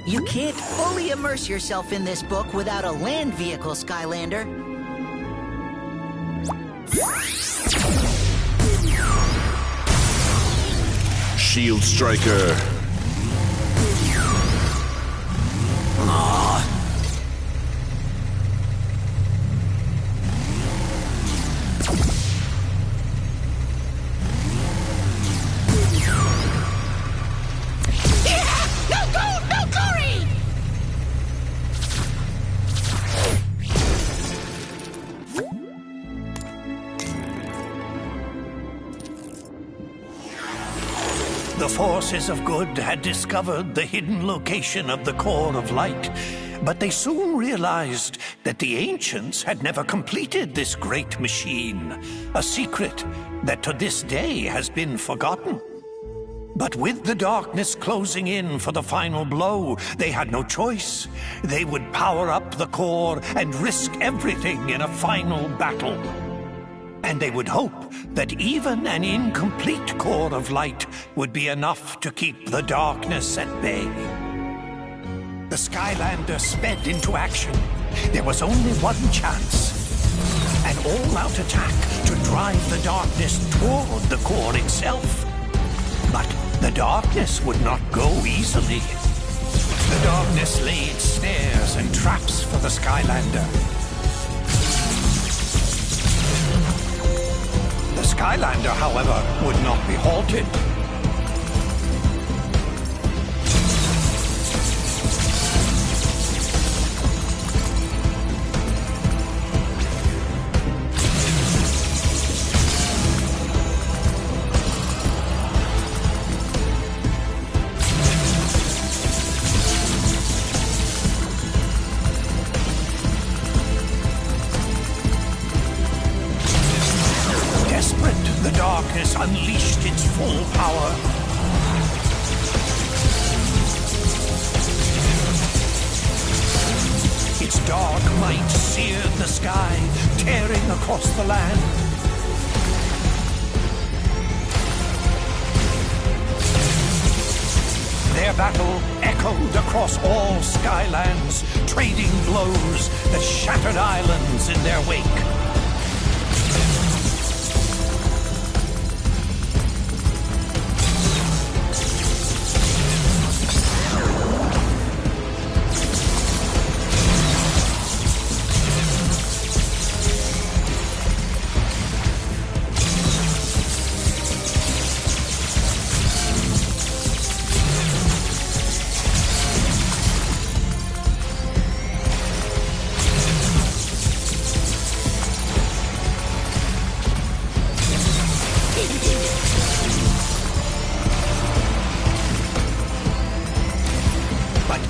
You can't fully immerse yourself in this book without a land vehicle, Skylander. Shield Striker. The forces of good had discovered the hidden location of the core of light, but they soon realized that the ancients had never completed this great machine, a secret that to this day has been forgotten. But with the darkness closing in for the final blow, they had no choice. They would power up the core and risk everything in a final battle. And they would hope that even an incomplete core of light would be enough to keep the darkness at bay. The Skylander sped into action. There was only one chance. An all-out attack to drive the darkness toward the core itself. But the darkness would not go easily. The darkness laid snares and traps for the Skylander. The Skylander, however, would not be halted. The darkness unleashed its full power. Its dark might seared the sky, tearing across the land. Their battle echoed across all Skylands, trading blows that shattered islands in their wake.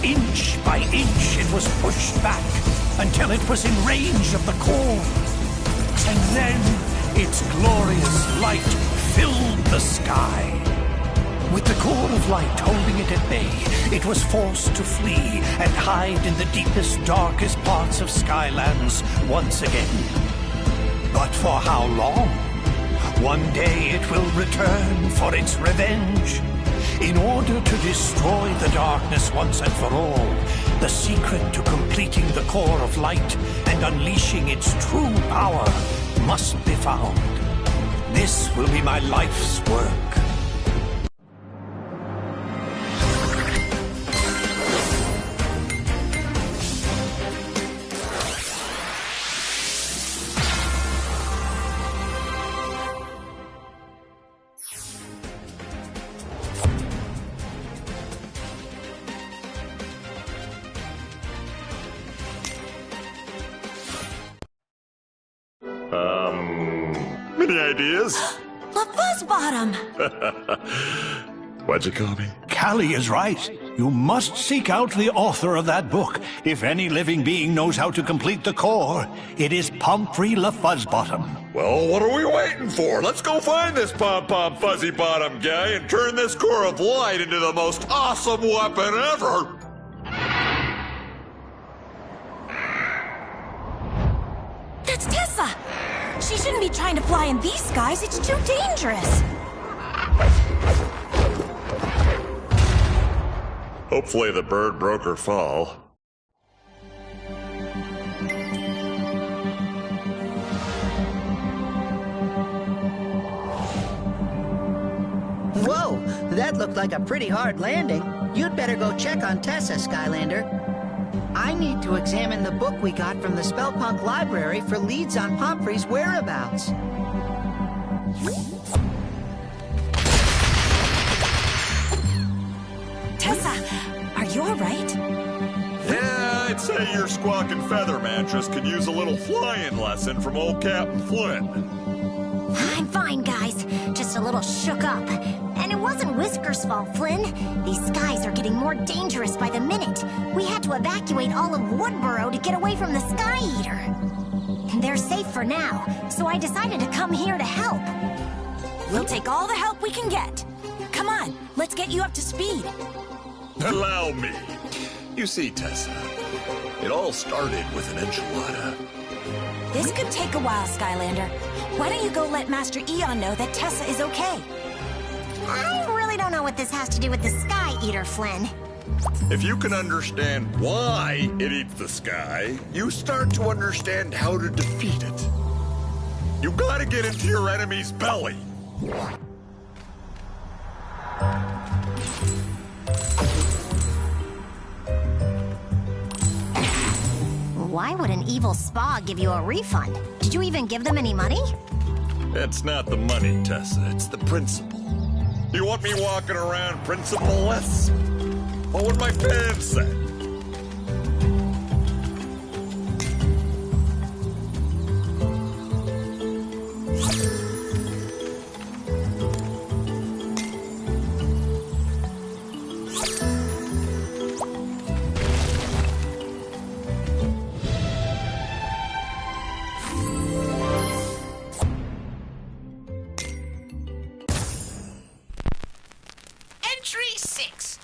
Inch by inch, it was pushed back until it was in range of the core. And then its glorious light filled the sky. With the core of light holding it at bay, it was forced to flee and hide in the deepest, darkest parts of Skylands once again. But for how long? One day it will return for its revenge. In order to destroy the darkness once and for all, the secret to completing the core of light and unleashing its true power must be found. This will be my life's work. Any ideas? The Fuzzbottom! What'd you call me? Callie is right. You must seek out the author of that book. If any living being knows how to complete the core, it is Pomfrey LaFuzzbottom. Well, what are we waiting for? Let's go find this Pom-Pom Fuzzy Bottom guy and turn this core of light into the most awesome weapon ever! That's Tessa! She shouldn't be trying to fly in these skies. It's too dangerous. Hopefully the bird broke her fall. Whoa, that looked like a pretty hard landing. You'd better go check on Tessa, Skylander. I need to examine the book we got from the Spellpunk Library for leads on Pomfrey's whereabouts. Tessa, are you all right? Yeah, I'd say your squawking feather mattress could use a little flying lesson from old Captain Flynn. I'm fine, guys. Just a little shook up. And it wasn't Whisker's fault, Flynn. These skies are getting more dangerous by the minute. We had to evacuate all of Woodboro to get away from the Sky Eater. They're safe for now, so I decided to come here to help. We'll take all the help we can get. Come on, let's get you up to speed. Allow me. You see, Tessa, it all started with an enchilada. This could take a while, Skylander. Why don't you go let Master Eon know that Tessa is okay? I really don't know what this has to do with the Sky Eater, Flynn. If you can understand why it eats the sky, you start to understand how to defeat it. You gotta get into your enemy's belly. Why would an evil spa give you a refund? Did you even give them any money? It's not the money, Tessa. It's the principle. You want me walking around principle-less? What would my fans say? Entry 6.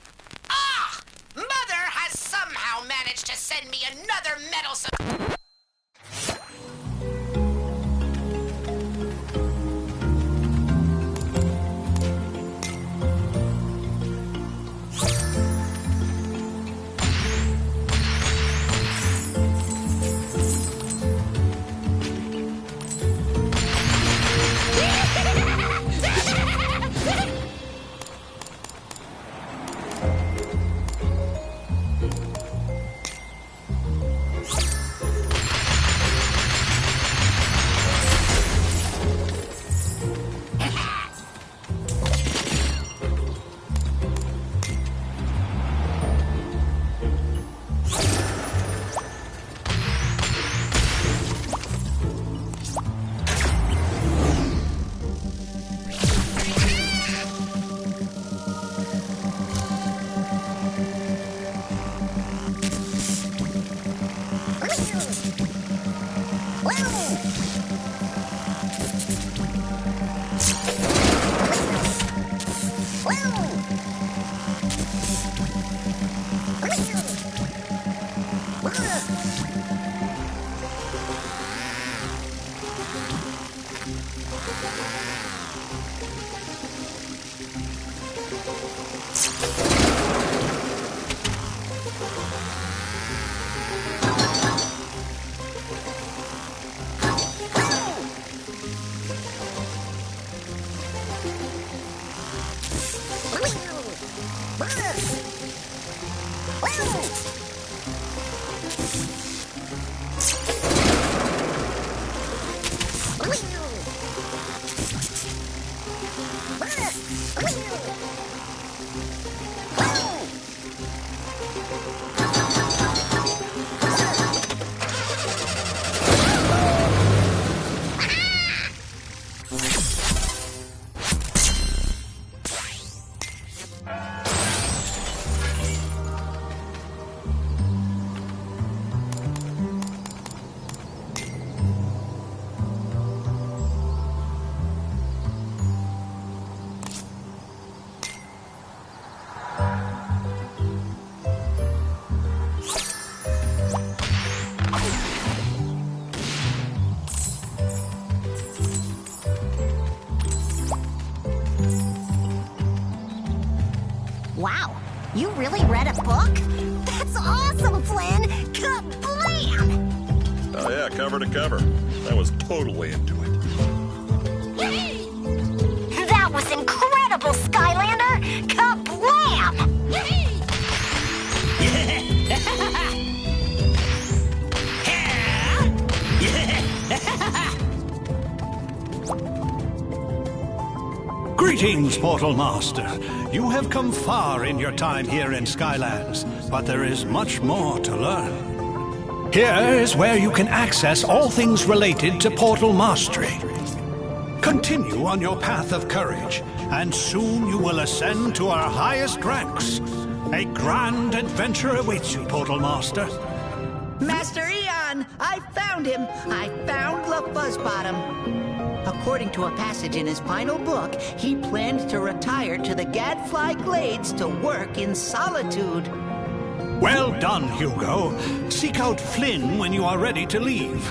Ah! Mother has somehow managed to send me another meddlesome... Wow, you really read a book? That's awesome, Flynn! Kablam! Oh yeah, cover to cover. I was totally into it. That was incredible, Skylander! Kablam! Greetings, Portal Master. You have come far in your time here in Skylands, but there is much more to learn. Here is where you can access all things related to Portal Mastery. Continue on your path of courage, and soon you will ascend to our highest ranks. A grand adventure awaits you, Portal Master. Master Eon! I found him! I found LaFuzzbottom! According to a passage in his final book, he planned to retire to the Gadfly Glades to work in solitude. Well done, Hugo. Seek out Flynn when you are ready to leave.